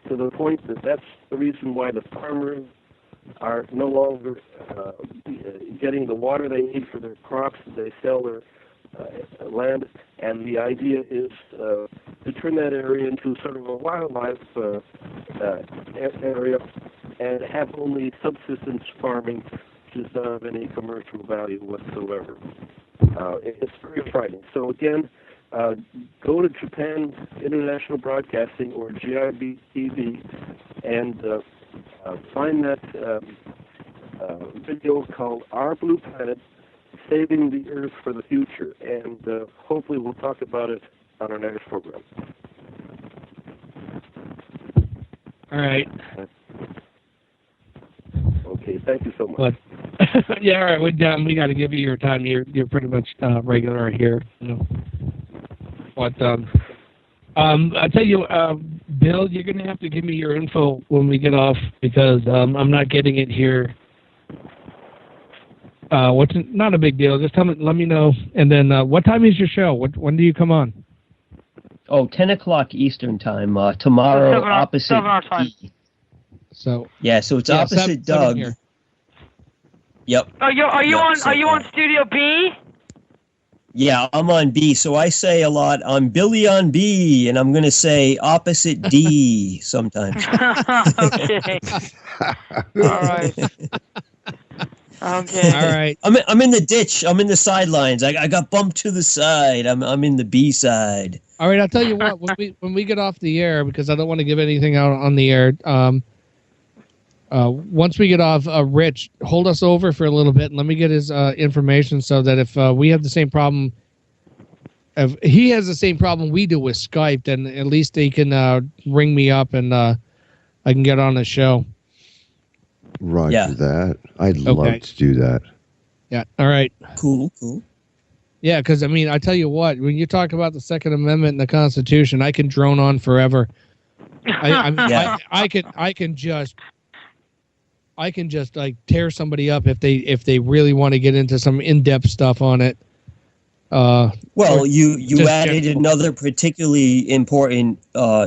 to the point that that's the reason why the farmers are no longer getting the water they need for their crops. They sell their land, and the idea is to turn that area into sort of a wildlife area and have only subsistence farming, which is not of any commercial value whatsoever. It's very frightening. So again, go to Japan International Broadcasting or GIB TV and find that video called Our Blue Planet, Saving the Earth for the Future. And hopefully we'll talk about it on our next program. All right. Okay, thank you so much. But yeah, all right. We got to give you your time. You're pretty much regular here. But I tell you, Bill, you're gonna have to give me your info when we get off because I'm not getting it here. Not a big deal. Just let me know. And then what time is your show? When do you come on? Oh, 10 o'clock Eastern time. Tomorrow, opposite 7 our time. So it's opposite Doug. Here. Yep. Are you on Studio B? Yeah, I'm on B. So I say a lot, I'm Billy on B, and I'm going to say opposite D sometimes. Okay. All right. Okay. All right. I'm in the ditch. I'm in the sidelines. I got bumped to the side. I'm in the B side. All right. I'll tell you what. When we get off the air, because I don't want to give anything out on the air. Once we get off, Rich, hold us over for a little bit and let me get his information so that if we have the same problem, if he has the same problem we do with Skype, then at least he can ring me up and I can get on the show. Roger that. I'd love to do that. Yeah. All right. Cool. Yeah, because I mean, I tell you what, when you talk about the Second Amendment and the Constitution, I can drone on forever. I can just like tear somebody up if they really want to get into some in-depth stuff on it. Well, you added another particularly important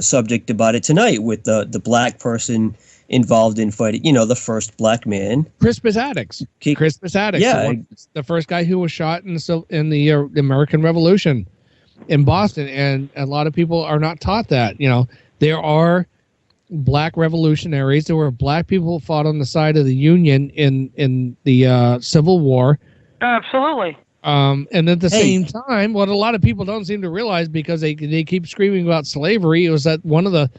subject about it tonight with the black person involved in fighting. The first black man, Crispus Attucks. Crispus Attucks, yeah, the first guy who was shot in the American Revolution in Boston, and a lot of people are not taught that. There are black revolutionaries. There were black people who fought on the side of the Union in the Civil War. Absolutely. And at the same time, what a lot of people don't seem to realize, because they keep screaming about slavery, it was that one of the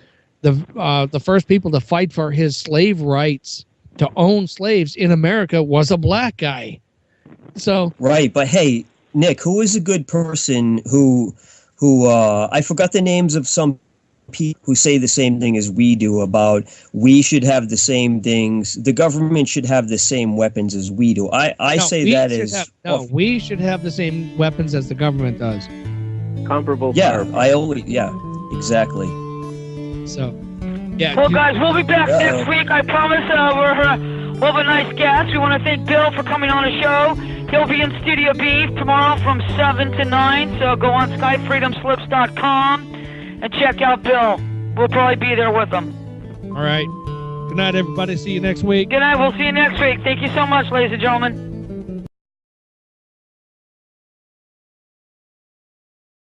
first people to fight for his slave rights to own slaves in America was a black guy. So right, but hey, Nick, who is a good person who I forgot the names of some people who say the same thing as we do about we should have the same things. The government should have the same weapons as we do. We should have the same weapons as the government does. Comparable. Exactly. So, yeah. Well, guys, we'll be back next week. I promise. We'll have a nice guest. We want to thank Bill for coming on the show. He'll be in Studio B tomorrow from 7 to 9. So go on SkyFreedomSlips.com and check out Bill. We'll probably be there with him. All right. Good night, everybody. See you next week. Good night. We'll see you next week. Thank you so much, ladies and gentlemen.